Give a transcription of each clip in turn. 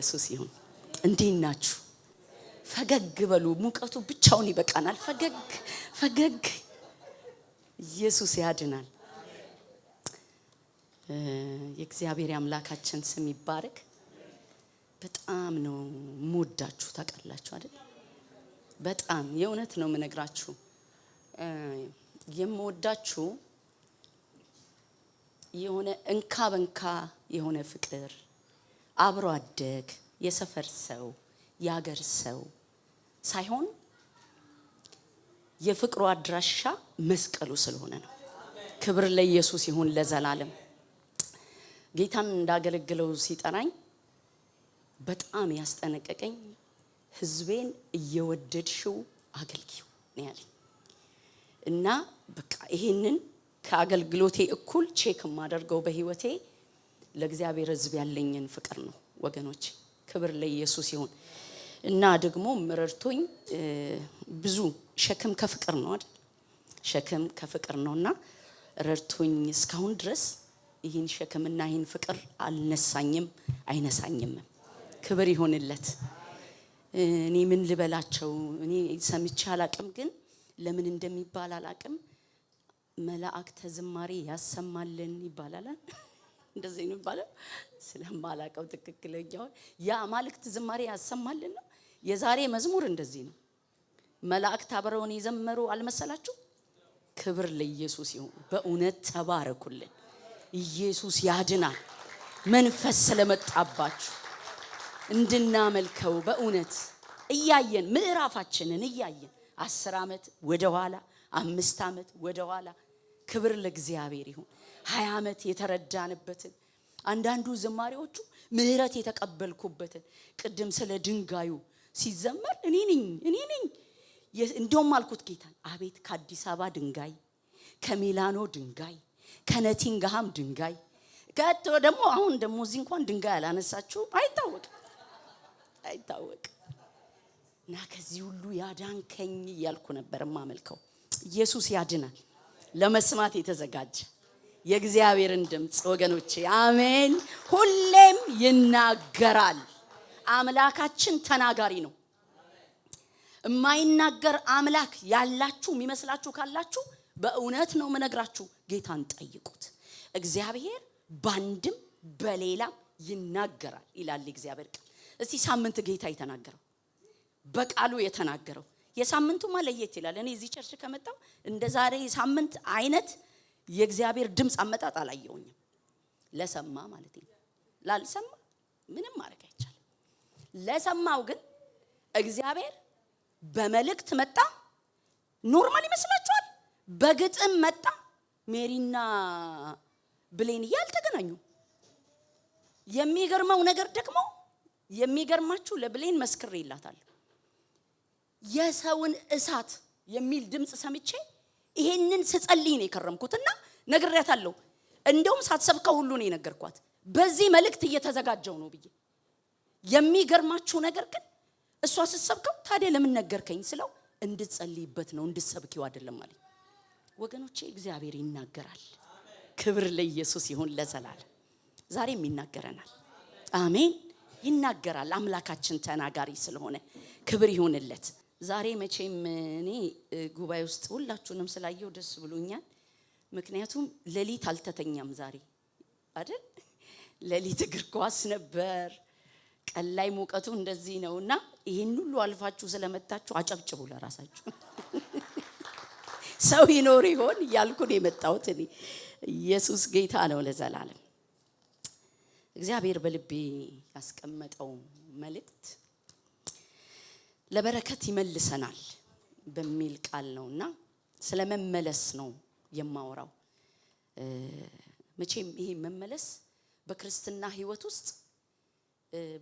ለኢየሱስ ይሁን። እንዴት ናችሁ? ፈገግ በሉ። ሙቀቱ ብቻውን ይበቃናል። ፈገግ ኢየሱስ ያድናል። የእግዚአብሔር አምላካችን ስም ይባረክ። በጣም ነው ሞዳችሁ ታውቃላችሁ አይደል? በጣም የእውነት ነው የምነግራችሁ። የምወዳችሁ የሆነ እንካ በንካ የሆነ ፍቅር አብሮ አደግ የሰፈር ሰው ያገር ሰው ሳይሆን የፍቅሩ አድራሻ መስቀሉ ስለሆነ ነው። ክብር ለኢየሱስ ይሁን ለዘላለም። ጌታን እንዳገለግለው ሲጠራኝ በጣም ያስጠነቀቀኝ ህዝቤን እየወደድሽው አገልግዩ ነው ያለኝ። እና በቃ ይሄንን ከአገልግሎቴ እኩል ቼክ ማደርገው በህይወቴ ለእግዚአብሔር ህዝብ ያለኝን ፍቅር ነው ወገኖች። ክብር ለኢየሱስ ይሁን። እና ደግሞ ምረርቶኝ ብዙ ሸክም ከፍቅር ነው አይደል? ሸክም ከፍቅር ነውና ረርቶኝ እስካሁን ድረስ ይህን ሸክምና ይህን ፍቅር አልነሳኝም አይነሳኝም። ክብር ይሁንለት። እኔ ምን ልበላቸው? እኔ ሰምቼ አላቅም፣ ግን ለምን እንደሚባል አላቅም። መላእክተ ዝማሬ ያሰማልን ይባላል። እንደዚህ ነው ይባላል። ስለማላቀው ትክክለኛው ያ ማልክት ዝማሬ ያሰማልን ነው። የዛሬ መዝሙር እንደዚህ ነው። መላእክት አብረውን የዘመሩ አልመሰላችሁ? ክብር ለኢየሱስ ይሁን። በእውነት ተባረኩልን። ኢየሱስ ያድናል። መንፈስ ስለመጣባችሁ እንድናመልከው በእውነት እያየን ምዕራፋችንን እያየን 10 ዓመት ወደ ኋላ 5 ዓመት ወደ ኋላ ክብር ለእግዚአብሔር ይሁን። 20 ዓመት የተረዳንበትን አንዳንዱ ዝማሬዎቹ ምህረት የተቀበልኩበትን ቅድም ስለ ድንጋዩ ሲዘመር እኔ ነኝ እንደውም አልኩት ጌታን፣ አቤት ከአዲስ አበባ ድንጋይ፣ ከሚላኖ ድንጋይ፣ ከነቲንግሃም ድንጋይ ከቶ ደግሞ አሁን ደግሞ እዚህ እንኳን ድንጋይ አላነሳችሁ አይታወቅ እና ከዚህ ሁሉ ያዳንከኝ እያልኩ ነበር ማመልከው። ኢየሱስ ያድናል። ለመስማት የተዘጋጀ የእግዚአብሔርን ድምጽ ወገኖቼ አሜን። ሁሌም ይናገራል። አምላካችን ተናጋሪ ነው። የማይናገር አምላክ ያላችሁ የሚመስላችሁ ካላችሁ በእውነት ነው የምነግራችሁ፣ ጌታን ጠይቁት። እግዚአብሔር ባንድም በሌላም ይናገራል ይላል እግዚአብሔር ቃል። እስቲ ሳምንት ጌታ የተናገረው በቃሉ የተናገረው የሳምንቱማ ለየት ይላል። እኔ እዚህ ቸርች ከመጣው እንደ ዛሬ ሳምንት አይነት የእግዚአብሔር ድምጽ አመጣጥ አላየውኝም። ለሰማ ማለት ነው። ላልሰማ ምንም ማድረግ አይቻልም። ለሰማው ግን እግዚአብሔር በመልእክት መጣ። ኖርማል ይመስላችኋል? በግጥም መጣ። ሜሪና ብሌን ያልተገናኙ። የሚገርመው ነገር ደግሞ የሚገርማችሁ ለብሌን መስክሬላታል። የሰውን እሳት የሚል ድምጽ ሰምቼ ይሄንን ስጸልይ ነው የከረምኩትና ነግሬያታለሁ። እንደውም ሳትሰብከው ሁሉ ነው የነገርኳት። በዚህ መልእክት እየተዘጋጀው ነው ብዬ። የሚገርማችሁ ነገር ግን እሷ ስትሰብከው ታዲያ ለምን ነገርከኝ ስለው እንድትጸልይበት ነው እንድትሰብኪው አይደለም ማለት። ወገኖቼ እግዚአብሔር ይናገራል። ክብር ለኢየሱስ ይሁን ለዘላለም። ዛሬም ይናገረናል። አሜን። ይናገራል። አምላካችን ተናጋሪ ስለሆነ ክብር ይሁንለት። ዛሬ መቼም እኔ ጉባኤ ውስጥ ሁላችሁንም ስላየው ደስ ብሎኛል። ምክንያቱም ሌሊት አልተተኛም ዛሬ አይደል? ሌሊት እግር ኳስ ነበር። ቀን ላይ ሙቀቱ እንደዚህ ነውና ይሄን ሁሉ አልፋችሁ ስለመጣችሁ አጨብጭቡ ለራሳችሁ። ሰው ይኖር ይሆን እያልኩ ነው የመጣሁት እኔ። ኢየሱስ ጌታ ነው ለዘላለም። እግዚአብሔር በልቤ ያስቀመጠው መልእክት ለበረከት ይመልሰናል በሚል ቃል ነውና ስለመመለስ ነው የማወራው። መቼም ይሄ መመለስ በክርስትና ህይወት ውስጥ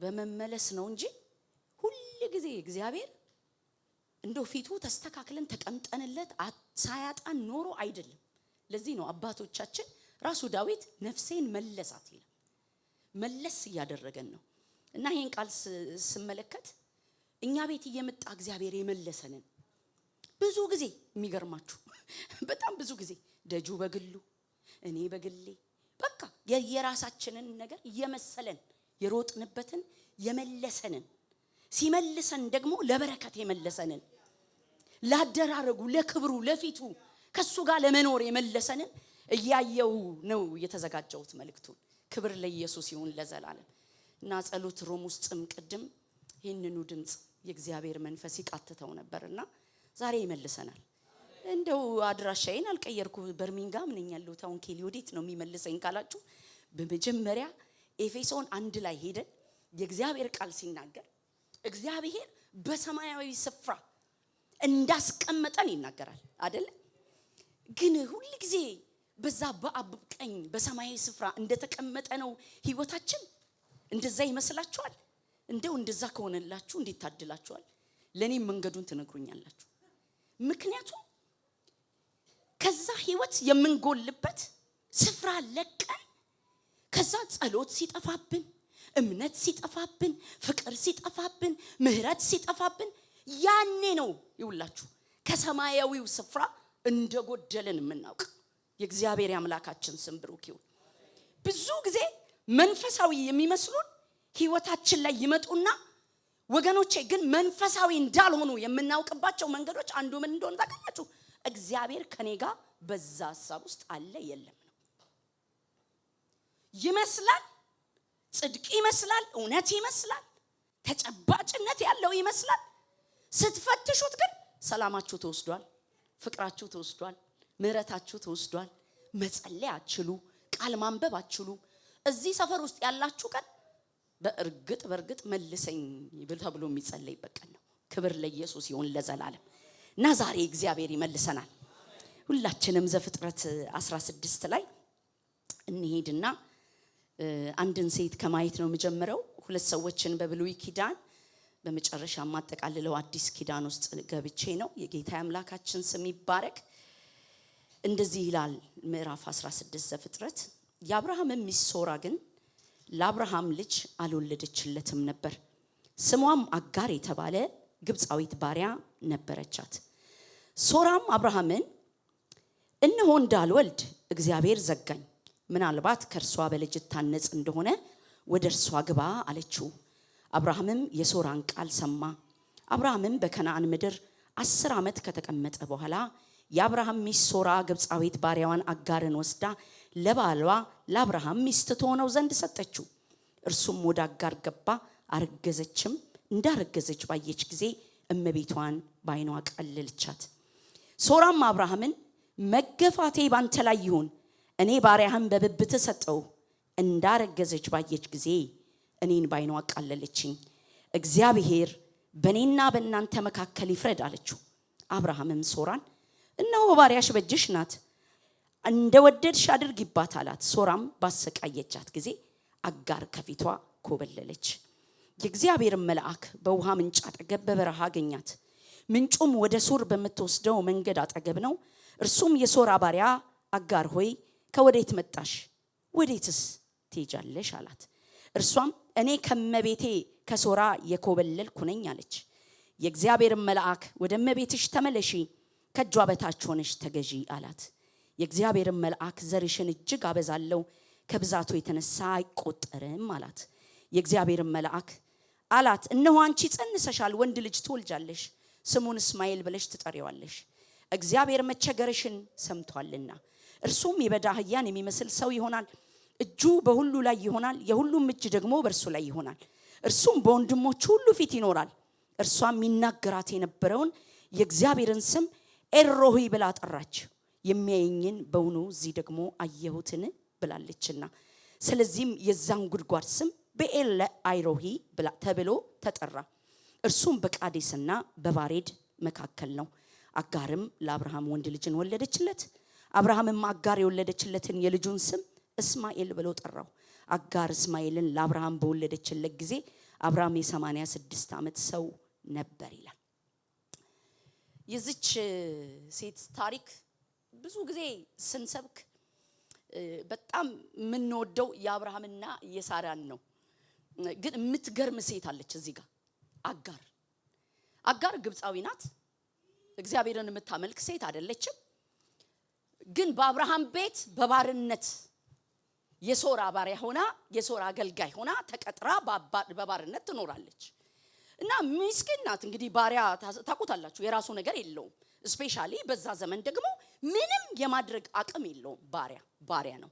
በመመለስ ነው እንጂ ሁሉ ጊዜ እግዚአብሔር እንደው ፊቱ ተስተካክለን ተቀምጠንለት ሳያጣን ኖሮ አይደለም። ለዚህ ነው አባቶቻችን ራሱ ዳዊት ነፍሴን መለሳት ይላል። መለስ እያደረገን ነው። እና ይሄን ቃል ስመለከት እኛ ቤት እየመጣ እግዚአብሔር የመለሰንን ብዙ ጊዜ የሚገርማችሁ በጣም ብዙ ጊዜ ደጁ በግሉ እኔ በግሌ በቃ የራሳችንን ነገር እየመሰለን የሮጥንበትን የመለሰንን ሲመልሰን ደግሞ ለበረከት የመለሰንን ላደራረጉ ለክብሩ ለፊቱ ከሱ ጋር ለመኖር የመለሰንን እያየው ነው የተዘጋጀውት መልእክቱን። ክብር ለኢየሱስ ይሁን ለዘላለም። እና ጸሎት ሮም ውስጥም ቅድም ይህንኑ ድምጽ የእግዚአብሔር መንፈስ ይቃተተው ነበርና ዛሬ ይመልሰናል። እንደው አድራሻዬን አልቀየርኩ በርሚንጋም ነኝ ያለው ታውን ኬሊዮዲት ነው የሚመልሰኝ ካላችሁ በመጀመሪያ ኤፌሶን 1 ላይ ሄደን የእግዚአብሔር ቃል ሲናገር እግዚአብሔር በሰማያዊ ስፍራ እንዳስቀመጠን ይናገራል አይደል? ግን ሁሉ ጊዜ በዛ በአብ ቀኝ በሰማያዊ ስፍራ እንደተቀመጠ ነው ህይወታችን። እንደዛ ይመስላችኋል? እንደው እንደዛ ከሆነላችሁ እንዴት ታድላችኋል? ለኔም መንገዱን ትነግሩኛላችሁ። ምክንያቱም ከዛ ህይወት የምንጎልበት ስፍራ ለቀን ከዛ ጸሎት ሲጠፋብን፣ እምነት ሲጠፋብን፣ ፍቅር ሲጠፋብን፣ ምህረት ሲጠፋብን ያኔ ነው ይውላችሁ ከሰማያዊው ስፍራ እንደጎደለን የምናውቅ። የእግዚአብሔር አምላካችን ስም ብሩክ ይሁን። ብዙ ጊዜ መንፈሳዊ የሚመስሉን ህይወታችን ላይ ይመጡና ወገኖቼ ግን መንፈሳዊ እንዳልሆኑ የምናውቅባቸው መንገዶች አንዱ ምን እንደሆነ ታውቃላችሁ? እግዚአብሔር ከኔ ጋር በዛ ሐሳብ ውስጥ አለ የለም ነው። ይመስላል፣ ጽድቅ ይመስላል፣ እውነት ይመስላል፣ ተጨባጭነት ያለው ይመስላል። ስትፈትሹት ግን ሰላማችሁ ተወስዷል፣ ፍቅራችሁ ተወስዷል፣ ምህረታችሁ ተወስዷል። መጸለይ አትችሉ፣ ቃል ማንበብ አትችሉ። እዚህ ሰፈር ውስጥ ያላችሁ ቀን በእርግጥ መልሰኝ ተብሎ የሚጸለይበት ቀን ነው። ክብር ለኢየሱስ ይሁን ለዘላለም። እና ዛሬ እግዚአብሔር ይመልሰናል። ሁላችንም ዘፍጥረት 16 ላይ እንሄድና አንድን ሴት ከማየት ነው የምጀምረው። ሁለት ሰዎችን በብሉይ ኪዳን በመጨረሻ ማጠቃልለው አዲስ ኪዳን ውስጥ ገብቼ ነው። የጌታ አምላካችን ስም ይባረክ። እንደዚህ ይላል ምዕራፍ 16 ዘፍጥረት። የአብርሃም ሚስት ሶራ ግን ለአብርሃም ልጅ አልወለደችለትም ነበር። ስሟም አጋር የተባለ ግብፃዊት ባሪያ ነበረቻት። ሶራም አብርሃምን እነሆ እንዳልወልድ እግዚአብሔር ዘጋኝ፣ ምናልባት ከእርሷ በልጅ ታነጽ እንደሆነ ወደ እርሷ ግባ አለችው። አብርሃምም የሶራን ቃል ሰማ። አብርሃምም በከነዓን ምድር 10 ዓመት ከተቀመጠ በኋላ የአብርሃም ሚስት ሶራ ግብፃዊት ባሪያዋን አጋርን ወስዳ ለባሏ ለአብርሃም ሚስት ትሆነው ዘንድ ሰጠችው። እርሱም ወደ አጋር ገባ፣ አረገዘችም። እንዳረገዘች ባየች ጊዜ እመቤቷን በዓይኗ ቀለለቻት። ሶራም አብርሃምን መገፋቴ ባንተ ላይ ይሁን፣ እኔ ባሪያህን በብብት ሰጠው። እንዳረገዘች ባየች ጊዜ እኔን በዓይኗ ቀለለችኝ። እግዚአብሔር በእኔና በእናንተ መካከል ይፍረድ አለችው። አብርሃምም ሶራን እነሆ ባሪያሽ በእጅሽ ናት፣ እንደወደድሽ አድርጊባት አላት። ሶራም ባሰቃየቻት ጊዜ አጋር ከፊቷ ኮበለለች። የእግዚአብሔር መልአክ በውሃ ምንጭ አጠገብ በበረሃ አገኛት። ምንጩም ወደ ሱር በምትወስደው መንገድ አጠገብ ነው። እርሱም የሶራ ባሪያ አጋር ሆይ ከወዴት መጣሽ? ወዴትስ ትሄጃለሽ? አላት። እርሷም እኔ ከመቤቴ ከሶራ የኮበለልኩ ነኝ አለች። የእግዚአብሔር መልአክ ወደ እመቤትሽ ተመለሺ፣ ከእጇ በታች ሆነሽ ተገዢ አላት። የእግዚአብሔር መልአክ ዘርሽን እጅግ አበዛለሁ፣ ከብዛቱ የተነሳ አይቆጠርም አላት። የእግዚአብሔር መልአክ አላት እነሆ አንቺ ጸንሰሻል፣ ወንድ ልጅ ትወልጃለሽ፣ ስሙን እስማኤል ብለሽ ትጠሪዋለሽ። እግዚአብሔር መቸገርሽን ሰምቷልና እርሱም የበዳ አህያን የሚመስል ሰው ይሆናል። እጁ በሁሉ ላይ ይሆናል፣ የሁሉም እጅ ደግሞ በእርሱ ላይ ይሆናል። እርሱም በወንድሞቹ ሁሉ ፊት ይኖራል። እርሷም የሚናገራት የነበረውን የእግዚአብሔርን ስም ኤልሮሂ ብላ ጠራች። የሚያየኝን በውኑ እዚህ ደግሞ አየሁትን ብላለችና። ስለዚህም የዛን ጉድጓድ ስም በኤል አይሮሂ ተብሎ ተጠራ። እርሱም በቃዴስና በባሬድ መካከል ነው። አጋርም ለአብርሃም ወንድ ልጅን ወለደችለት። አብርሃምም አጋር የወለደችለትን የልጁን ስም እስማኤል ብሎ ጠራው። አጋር እስማኤልን ለአብርሃም በወለደችለት ጊዜ አብርሃም የ86 ዓመት ሰው ነበር ይላል። የዚች ሴት ታሪክ ብዙ ጊዜ ስንሰብክ በጣም የምንወደው የአብርሃምና የሳራን ነው። ግን የምትገርም ሴት አለች እዚህ ጋር አጋር ግብፃዊ ናት። እግዚአብሔርን የምታመልክ ሴት አይደለችም። ግን በአብርሃም ቤት በባርነት የሶራ ባሪያ ሆና የሶራ አገልጋይ ሆና ተቀጥራ በባርነት ትኖራለች። እና ምስኪን ናት። እንግዲህ ባሪያ ታውቁታላችሁ፣ የራሱ ነገር የለውም። ስፔሻሊ በዛ ዘመን ደግሞ ምንም የማድረግ አቅም የለውም። ባሪያ ነው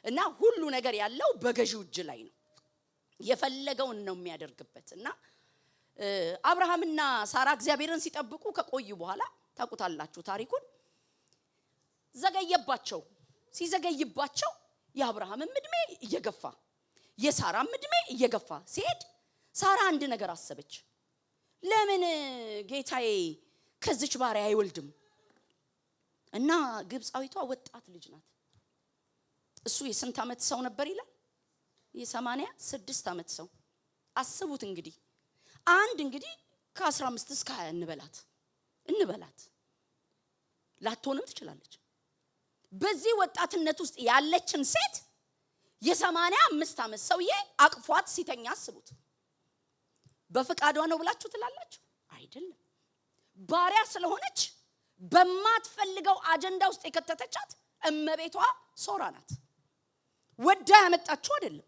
እና ሁሉ ነገር ያለው በገዢው እጅ ላይ ነው። የፈለገውን ነው የሚያደርግበት። እና አብርሃምና ሳራ እግዚአብሔርን ሲጠብቁ ከቆዩ በኋላ ታውቁታላችሁ ታሪኩን። ዘገየባቸው። ሲዘገይባቸው የአብርሃምም እድሜ እየገፋ የሳራም እድሜ እየገፋ ሲሄድ ሳራ አንድ ነገር አሰበች። ለምን ጌታዬ ከዚች ባሪያ አይወልድም? እና ግብፃዊቷ ወጣት ልጅ ናት። እሱ የስንት ዓመት ሰው ነበር ይላል? የ86 ዓመት ሰው። አስቡት እንግዲህ አንድ እንግዲህ ከ15 እስከ 20 እንበላት ላትሆንም ትችላለች። በዚህ ወጣትነት ውስጥ ያለችን ሴት የ85 ዓመት ሰውዬ አቅፏት ሲተኛ አስቡት። በፍቃዷ ነው ብላችሁ ትላላችሁ? አይደለም። ባሪያ ስለሆነች በማትፈልገው አጀንዳ ውስጥ የከተተቻት እመቤቷ ሶራ ናት። ወዳ ያመጣችው አይደለም።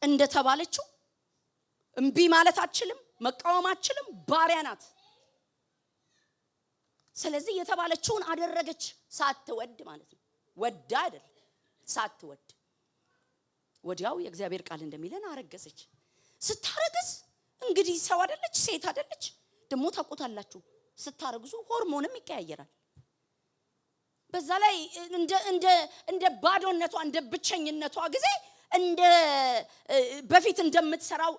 እንደተባለችው እምቢ ማለት አትችልም፣ መቃወም አትችልም። ባሪያ ናት። ስለዚህ የተባለችውን አደረገች፣ ሳትወድ ማለት ነው። ወዳ አይደለም፣ ሳትወድ። ወዲያው የእግዚአብሔር ቃል እንደሚለን አረገዘች። ስታረግዝ እንግዲህ ሰው አይደለች፣ ሴት አይደለች። ደግሞ ታውቁታላችሁ ስታረግዙ ሆርሞንም ይቀያየራል። በዛ ላይ እንደ ባዶነቷ እንደ ብቸኝነቷ ጊዜ እንደ በፊት እንደምትሰራው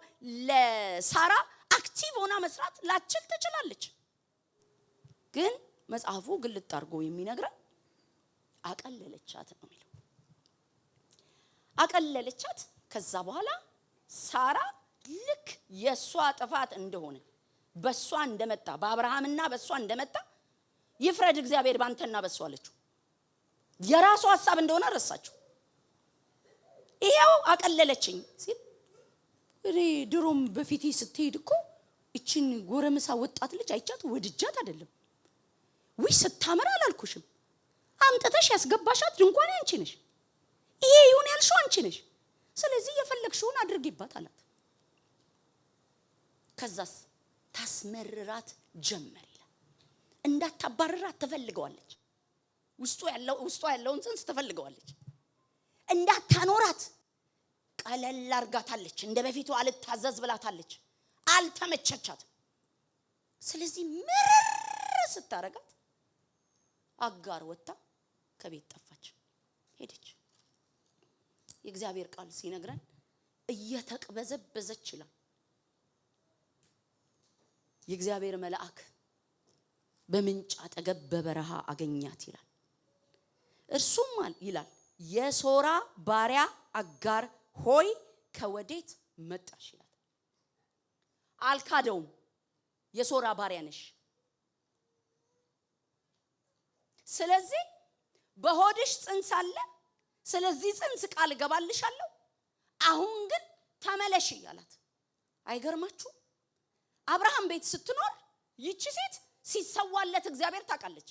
ለሳራ አክቲቭ ሆና መስራት ላችል ትችላለች። ግን መጽሐፉ ግልጥ አድርጎ የሚነግረን አቀለለቻት ነው የሚለው። አቀለለቻት። ከዛ በኋላ ሳራ ልክ የሷ ጥፋት እንደሆነ በሷ እንደመጣ በአብርሃምና በሷ እንደመጣ ይፍረድ እግዚአብሔር ባንተና በሷ አለችው። የራሷ ሐሳብ እንደሆነ ረሳችሁ። ይሄው አቀለለችኝ ሲል ድሮም በፊቴ ስትሄድ እኮ እቺን ጎረምሳ ወጣት ልጅ አይቻት ወድጃት አይደለም ወይ ስታመራ አላልኩሽም? አምጥተሽ ያስገባሻት ድንኳን አንቺ ነሽ። ይሄ ይሁን ያልሽው አንቺ ነሽ። ስለዚህ የፈለግሽውን አድርጊባት አላት። ከዛስ ታስመርራት ጀመር ይላል። እንዳታባረራት ትፈልገዋለች። ውስጧ ያለውን ጽንስ ትፈልገዋለች። እንዳታኖራት ቀለል አርጋታለች። እንደ በፊቱ አልታዘዝ ብላታለች። አልተመቸቻት። ስለዚህ ምርር ስታረጋት አጋር ወጣ ከቤት ጠፋች፣ ሄደች። የእግዚአብሔር ቃል ሲነግረን እየተቅበዘበዘች ይላል የእግዚአብሔር መልአክ በምንጭ አጠገብ በበረሃ አገኛት ይላል። እርሱም ይላል የሶራ ባሪያ አጋር ሆይ ከወዴት መጣሽ ይላል። አልካደውም። የሶራ ባሪያ ነሽ። ስለዚህ በሆድሽ ጽንስ አለ። ስለዚህ ጽንስ ቃል ገባልሻለሁ። አሁን ግን ተመለሽ አላት። አይገርማችሁ? አብርሃም ቤት ስትኖር ይቺ ሴት ሲሰዋለት እግዚአብሔር ታውቃለች፣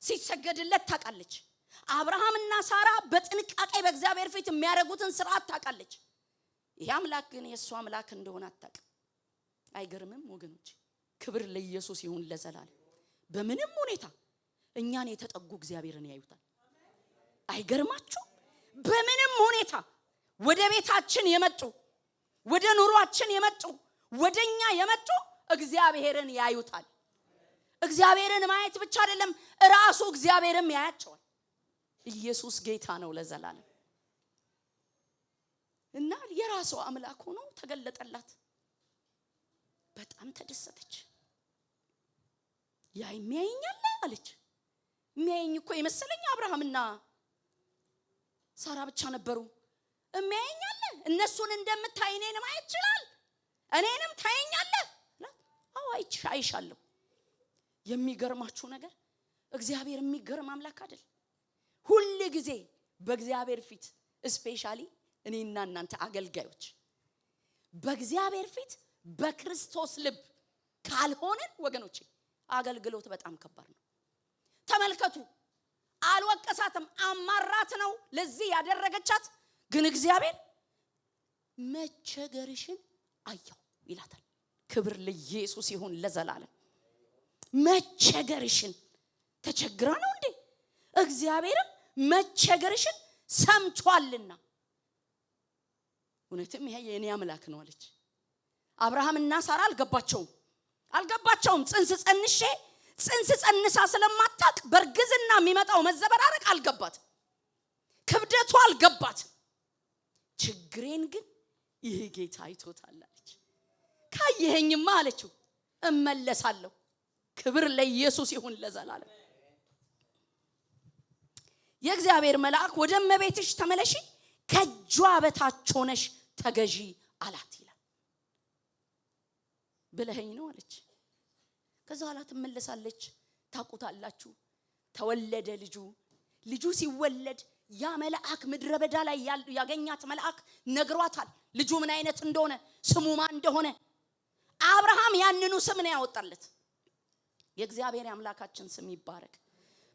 ሲሰገድለት ታውቃለች። አብርሃምና ሳራ በጥንቃቄ በእግዚአብሔር ፊት የሚያደርጉትን ስርዓት ታውቃለች። ይሄ አምላክ ግን የእሱ አምላክ እንደሆነ አታውቅም። አይገርምም ወገኖች? ክብር ለኢየሱስ ይሁን ለዘላለም። በምንም ሁኔታ እኛን የተጠጉ እግዚአብሔርን ያዩታል። አይገርማችሁ? በምንም ሁኔታ ወደ ቤታችን የመጡ ወደ ኑሯችን የመጡ ወደኛ የመጡ እግዚአብሔርን ያዩታል። እግዚአብሔርን ማየት ብቻ አይደለም፣ ራሱ እግዚአብሔርም ያያቸዋል። ኢየሱስ ጌታ ነው ለዘላለም። እና የራሷ አምላክ ሆኖ ተገለጠላት። በጣም ተደሰተች። ያ የሚያየኛል አለች። የሚያየኝ እኮ የመሰለኝ አብርሃምና ሳራ ብቻ ነበሩ። የሚያየኛል እነሱን እንደምታይ እኔን ማየት ይችላል። እኔንም ታየኛለህ? አዎ አይሻለሁ። የሚገርማችሁ ነገር እግዚአብሔር የሚገርም አምላክ አይደል? ሁሉ ጊዜ በእግዚአብሔር ፊት ስፔሻሊ እኔና እናንተ አገልጋዮች በእግዚአብሔር ፊት በክርስቶስ ልብ ካልሆነን ወገኖቼ አገልግሎት በጣም ከባድ ነው። ተመልከቱ፣ አልወቀሳትም። አማራት ነው ለዚህ ያደረገቻት። ግን እግዚአብሔር መቸገርሽን አየው ይላታል። ክብር ለኢየሱስ ይሁን ለዘላለም። መቸገርሽን ተቸግራ ነው እንዴ? እግዚአብሔርም መቸገርሽን ሰምቷልና እውነትም ይሄ የኔ አምላክ ነው አለች። አብርሃምና ሳራ አልገባቸውም። ጽንስ ጸንሳ ስለማታቅ በርግዝና የሚመጣው መዘበራረቅ አልገባት፣ ክብደቱ አልገባት። ችግሬን ግን ይሄ ጌታ አይቶታል አለች። ካየኸኝማ አለችው እመለሳለሁ። ክብር ለኢየሱስ ይሁን ለዘላለም። የእግዚአብሔር መልአክ ወደ እመቤትሽ ተመለሺ፣ ከእጇ በታች ሆነሽ ተገዢ አላት ይላል። ብለኸኝ ነው አለች። ከዛ ኋላ ትመለሳለች። ታውቁታላችሁ። ተወለደ ልጁ ሲወለድ ያ መልአክ ምድረ በዳ ላይ ያገኛት መልአክ ነግሯታል ልጁ ምን አይነት እንደሆነ፣ ስሙ ማን እንደሆነ። አብርሃም ያንኑ ስም ነው ያወጣለት። የእግዚአብሔር አምላካችን ስም ይባረክ።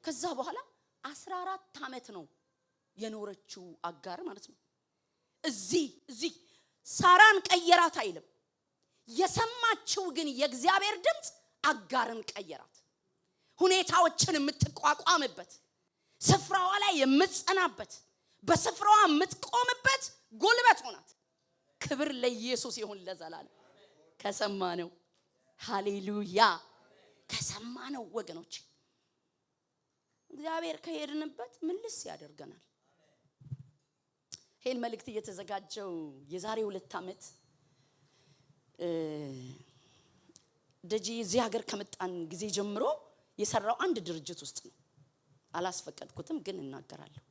ከዛ በኋላ 14 ዓመት ነው የኖረችው አጋር ማለት ነው። እዚህ ሳራን ቀየራት አይልም። የሰማችው ግን የእግዚአብሔር ድምጽ አጋርን ቀየራት። ሁኔታዎችን የምትቋቋምበት፣ ስፍራዋ ላይ የምትጸናበት፣ በስፍራዋ የምትቆምበት ጉልበት ሆናት። ክብር ለኢየሱስ ይሁን ለዘላለም። ከሰማነው ሃሌሉያ፣ ከሰማነው ወገኖች እግዚአብሔር ከሄድንበት ምልስ ያደርገናል። ይሄን መልእክት እየተዘጋጀው የዛሬ 2 ዓመት ደጂ እዚህ ሀገር ከመጣን ጊዜ ጀምሮ የሰራው አንድ ድርጅት ውስጥ ነው። አላስፈቀድኩትም ግን እናገራለሁ።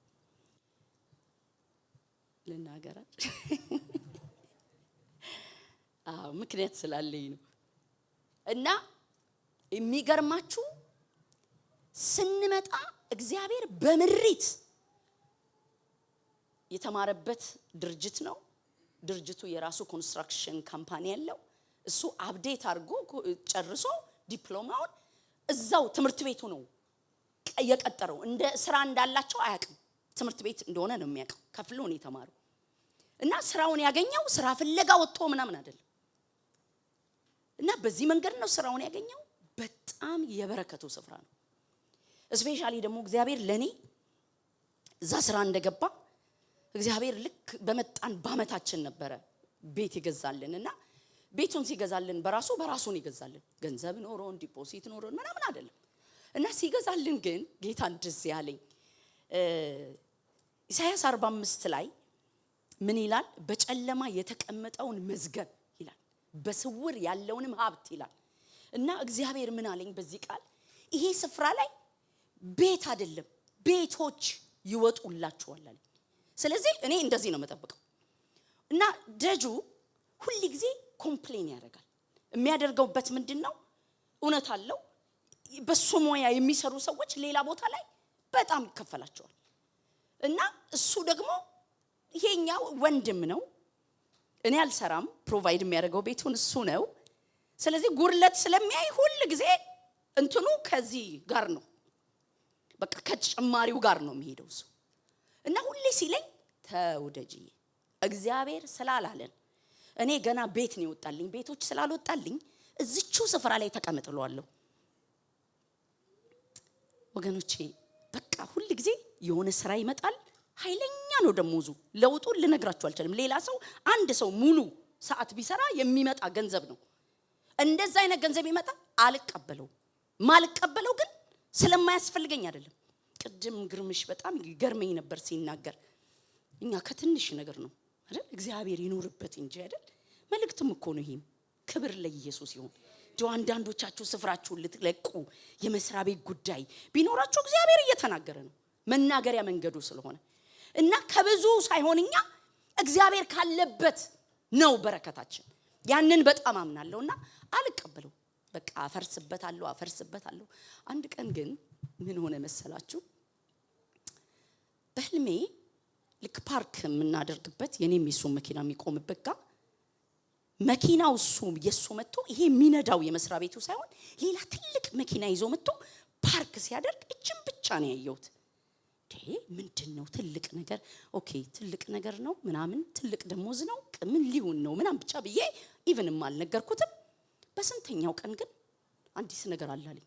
ልናገራል ምክንያት ስላለኝ ነው። እና የሚገርማችሁ ስንመጣ እግዚአብሔር በምሪት የተማረበት ድርጅት ነው። ድርጅቱ የራሱ ኮንስትራክሽን ካምፓኒ ያለው፣ እሱ አፕዴት አድርጎ ጨርሶ ዲፕሎማውን እዛው ትምህርት ቤቱ ነው የቀጠረው። እንደ ስራ እንዳላቸው አያውቅም። ትምህርት ቤት እንደሆነ ነው የሚያውቀው። ከፍሎ ነው የተማረው። እና ስራውን ያገኘው ስራ ፍለጋ ወጥቶ ምናምን አይደለም። እና በዚህ መንገድ ነው ስራውን ያገኘው። በጣም የበረከቱ ስፍራ ነው። እስፔሻሊ ደግሞ እግዚአብሔር ለኔ እዛ ስራ እንደገባ እግዚአብሔር ልክ በመጣን በአመታችን ነበረ ቤት ይገዛልን። እና ቤቱን ሲገዛልን በራሱ ነው ይገዛልን። ገንዘብ ኖሮን ዲፖዚት ኖሮን ምናምን አይደለም። እና ሲገዛልን ግን ጌታ እንደዚህ ያለኝ ኢሳይያስ 45 ላይ ምን ይላል? በጨለማ የተቀመጠውን መዝገብ ይላል፣ በስውር ያለውንም ሀብት ይላል። እና እግዚአብሔር ምን አለኝ በዚህ ቃል? ይሄ ስፍራ ላይ ቤት አይደለም ቤቶች ይወጡላችኋል አለኝ። ስለዚህ እኔ እንደዚህ ነው መጠበቀው። እና ደጁ ሁሉ ጊዜ ኮምፕሌን ያደርጋል። የሚያደርገውበት ምንድነው? እውነት አለው። በሱ ሙያ የሚሰሩ ሰዎች ሌላ ቦታ ላይ በጣም ይከፈላቸዋል። እና እሱ ደግሞ ይሄኛው ወንድም ነው። እኔ አልሰራም፣ ፕሮቫይድ የሚያደርገው ቤቱን እሱ ነው። ስለዚህ ጉርለት ስለሚያይ ሁሉ ጊዜ እንትኑ ከዚህ ጋር ነው፣ በቃ ከጭማሪው ጋር ነው የሚሄደው እሱ። እና ሁሌ ሲለኝ ተውደጂ እግዚአብሔር ስላላለን እኔ ገና ቤት ነው ይወጣልኝ፣ ቤቶች ስላልወጣልኝ እዚቹ ስፍራ ላይ ተቀምጥሏለሁ። ወገኖቼ በቃ ሁሉ ጊዜ የሆነ ስራ ይመጣል። ኃይለኛ ነው ደሞዙ። ለውጡን ልነግራችሁ አልችልም። ሌላ ሰው አንድ ሰው ሙሉ ሰዓት ቢሰራ የሚመጣ ገንዘብ ነው። እንደዛ አይነት ገንዘብ ይመጣ አልቀበለው። ማልቀበለው ግን ስለማያስፈልገኝ አይደለም። ቅድም ግርምሽ በጣም ይገርመኝ ነበር ሲናገር። እኛ ከትንሽ ነገር ነው አይደል እግዚአብሔር ይኖርበት እንጂ አይደል። መልእክትም እኮ ነው ይሄም። ክብር ለኢየሱስ ይሁን። አንዳንዶቻችሁ ስፍራችሁን ልትለቁ የመስሪያ ቤት ጉዳይ ቢኖራችሁ እግዚአብሔር እየተናገረ ነው፣ መናገሪያ መንገዱ ስለሆነ። እና ከብዙ ሳይሆንኛ እግዚአብሔር ካለበት ነው በረከታችን። ያንን በጣም አምናለሁና አልቀበለው። በቃ አፈርስበታለሁ። አንድ ቀን ግን ምን ሆነ መሰላችሁ? በህልሜ ልክ ፓርክ የምናደርግበት የኔም የሱ መኪና የሚቆምበት ጋር መኪናው የሱ መጥቶ ይሄ የሚነዳው የመስሪያ ቤቱ ሳይሆን ሌላ ትልቅ መኪና ይዞ መጥቶ ፓርክ ሲያደርግ እጅም ብቻ ነው ያየሁት። ምንድነው ትልቅ ነገር? ኦኬ ትልቅ ነገር ነው ምናምን ትልቅ ደሞዝ ነው ምን ሊሆን ነው ምናምን ብቻ ብዬ ኢቭንም አልነገርኩትም። በስንተኛው ቀን ግን አዲስ ነገር አላለኝ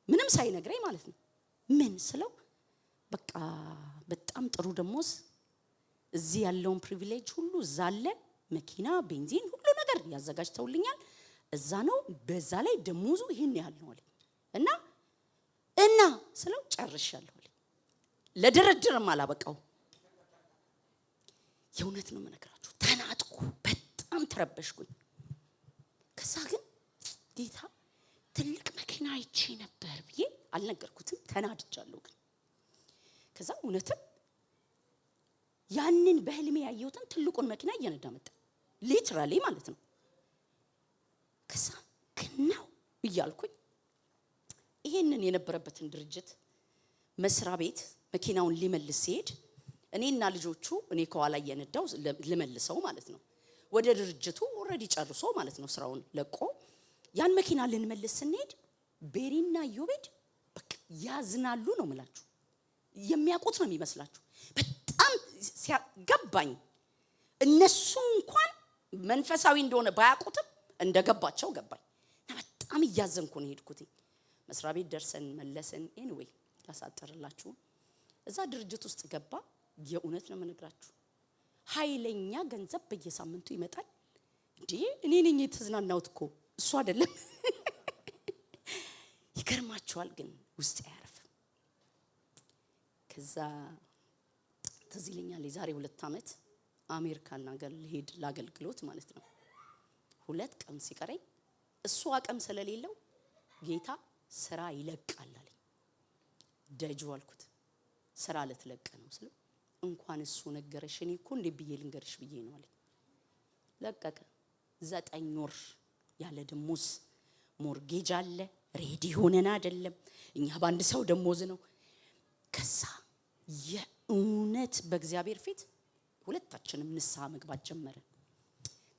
ምንም ሳይነግረኝ ማለት ነው። ምን ስለው በቃ በጣም ጥሩ ደሞዝ እዚህ ያለውን ፕሪቪሌጅ ሁሉ እዛ አለ፣ መኪና ቤንዚን ሁሉ ነገር ያዘጋጅተውልኛል እዛ ነው፣ በዛ ላይ ደሞዙ ይሄን ያህል ነው አለኝ። እና ስለው ጨርሻለሁ አለኝ። ለድርድርም አላበቃው። የእውነት ነው የምነግራችሁ። ተናጥኩ፣ በጣም ተረበሽኩኝ። ከዛ ግን ጌታ ትልቅ መኪና አይቼ ነበር ብዬ አልነገርኩትም። ተናድጃለሁ ግን ከዛ እውነትም ያንን በህልሜ ያየሁትን ትልቁን መኪና እየነዳ መጣ። ሊትራሊ ማለት ነው። ከዛ ግን ነው እያልኩኝ ይሄንን የነበረበትን ድርጅት መስሪያ ቤት መኪናውን ሊመልስ ሲሄድ እኔና ልጆቹ እኔ ከኋላ እየነዳው ልመልሰው ማለት ነው። ወደ ድርጅቱ ኦሬዲ ጨርሶ ማለት ነው ስራውን ለቆ ያን መኪና ልንመልስ ስንሄድ ቤሪና ዮቤድ በቃ ያዝናሉ ነው የምላችሁ። የሚያውቁት ነው የሚመስላችሁ። በጣም ሲያገባኝ እነሱ እንኳን መንፈሳዊ እንደሆነ ባያውቁትም እንደገባቸው ገባኝ። እና በጣም እያዘንኩ ነው ሄድኩት። መስሪያ ቤት ደርሰን መለስን። ኤኒዌይ ያሳጥርላችሁ እዛ ድርጅት ውስጥ ገባ። የእውነት ነው የምነግራችሁ ኃይለኛ ገንዘብ በየሳምንቱ ይመጣል። እንዴ እኔ ነኝ የተዝናናሁት እኮ እሱ አይደለም። ይገርማችኋል ግን ውስጥ አያርፍም። ከዛ ትዝ ይለኛል የዛሬ 2 ዓመት አሜሪካን ሀገር ልሄድ ላገልግሎት ማለት ነው። 2 ቀን ሲቀረኝ እሱ አቅም ስለሌለው ጌታ ስራ ይለቃል አለኝ። ደጁ አልኩት ስራ ልትለቅ ነው ስለ እንኳን እሱ ነገረሽ እኔ እኮ እንዴ ብዬ ልንገርሽ ብዬ ነው አለኝ። ለቀቀ። 9 ወር ያለ ደሞዝ ሞርጌጅ አለ ሬዲ ሆነን አይደለም እኛ በአንድ ሰው ደሞዝ ነው። ከዛ የእውነት በእግዚአብሔር ፊት ሁለታችንም ንስሐ መግባት ጀመርን።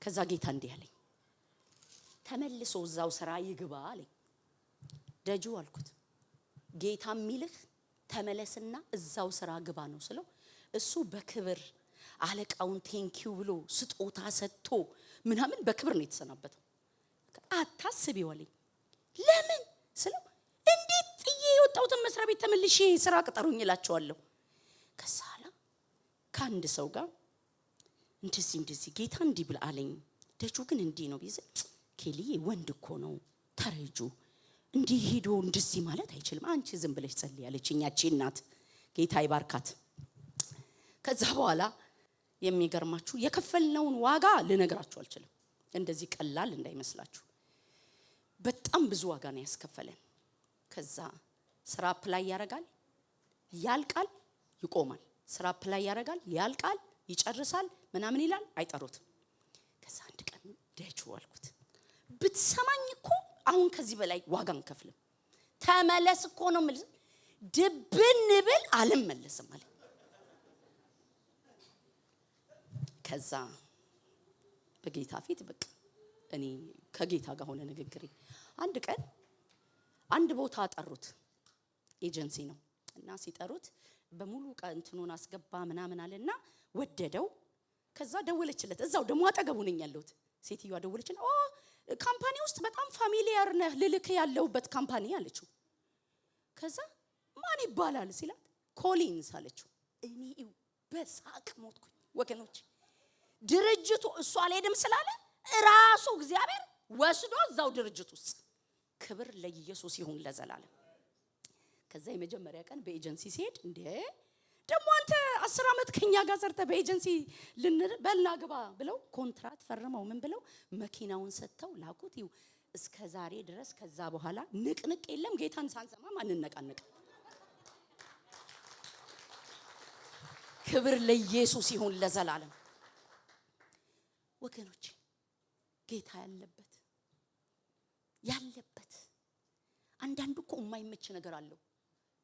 ከዛ ጌታ እንዲህ አለኝ ተመልሶ እዛው ስራ ይግባ አለኝ። ደጁ አልኩት ጌታ የሚልህ ተመለስና እዛው ስራ ግባ ነው ስለው እሱ በክብር አለቃውን ቴንኪው ብሎ ስጦታ ሰጥቶ ምናምን በክብር ነው የተሰናበተው። አታስቢው አለኝ። ለምን ስለው እንዴት ጥዬ የወጣሁትን መስሪያ ቤት ተመልሼ ስራ ቅጠሩኝ እላቸዋለሁ። ከሳላ ከአንድ ሰው ጋር እንደዚህ ጌታ እንዲህ ብለ አለኝ። ደጁ ግን እንዲህ ነው ቢዘ ኬሊዬ ወንድ እኮ ነው ተረጁ እንዲህ ሄዶ እንደዚህ ማለት አይችልም። አንቺ ዝም ብለሽ ጸልይ ያለችኝ ያቺ እናት ጌታ ይባርካት። ከዛ በኋላ የሚገርማችሁ የከፈልነውን ዋጋ ልነግራችሁ አልችልም። እንደዚህ ቀላል እንዳይመስላችሁ በጣም ብዙ ዋጋ ነው ያስከፈለን። ከዛ ስራ አፕላይ ያረጋል ያልቃል ይቆማል። ስራ አፕላይ ያረጋል ያልቃል ይጨርሳል ምናምን ይላል አይጠሩትም። ከዛ አንድ ቀን ደጁ አልኩት ብትሰማኝ እኮ አሁን ከዚህ በላይ ዋጋ እንከፍልም። ተመለስ እኮ ነው ማለት ድብን ብል አልመለስም አለ። ከዛ በጌታ ፊት በቃ እኔ ከጌታ ጋር ሆነ ንግግሬ። አንድ ቀን አንድ ቦታ አጠሩት ኤጀንሲ ነው እና ሲጠሩት በሙሉ እንትኑን አስገባ ምናምን አለና ወደደው። ከዛ ደወለችለት እዛው ደሞ አጠገቡ ነኝ ያለሁት ሴትዮዋ ደወለችና ካምፓኒ ውስጥ በጣም ፋሚሊያር ነህ ልልክ ያለውበት ካምፓኒ አለችው። ከዛ ማን ይባላል ሲላት ኮሊንስ አለችው። እኔ በሳቅ ሞትኩኝ ወገኖች። ድርጅቱ እሱ አልሄድም ስላለ ራሱ እግዚአብሔር ወስዶ እዛው ድርጅት ውስጥ ክብር ለኢየሱስ ይሁን ለዘላለም። ከዛ የመጀመሪያ ቀን በኤጀንሲ ሲሄድ እንዴ ደሞ አንተ 10 ዓመት ከኛ ጋር ሰርተ በኤጀንሲ ልንበልና ግባ ብለው ኮንትራት ፈርመው ምን ብለው መኪናውን ሰጥተው ላኩት። ይው እስከ ዛሬ ድረስ ከዛ በኋላ ንቅንቅ የለም። ጌታን ሳንሰማ ማንነቃነቅ። ክብር ለኢየሱስ ይሁን ለዘላለም። ወገኖች ጌታ ያለበት አንዳንዱ እኮ የማይመች ነገር አለው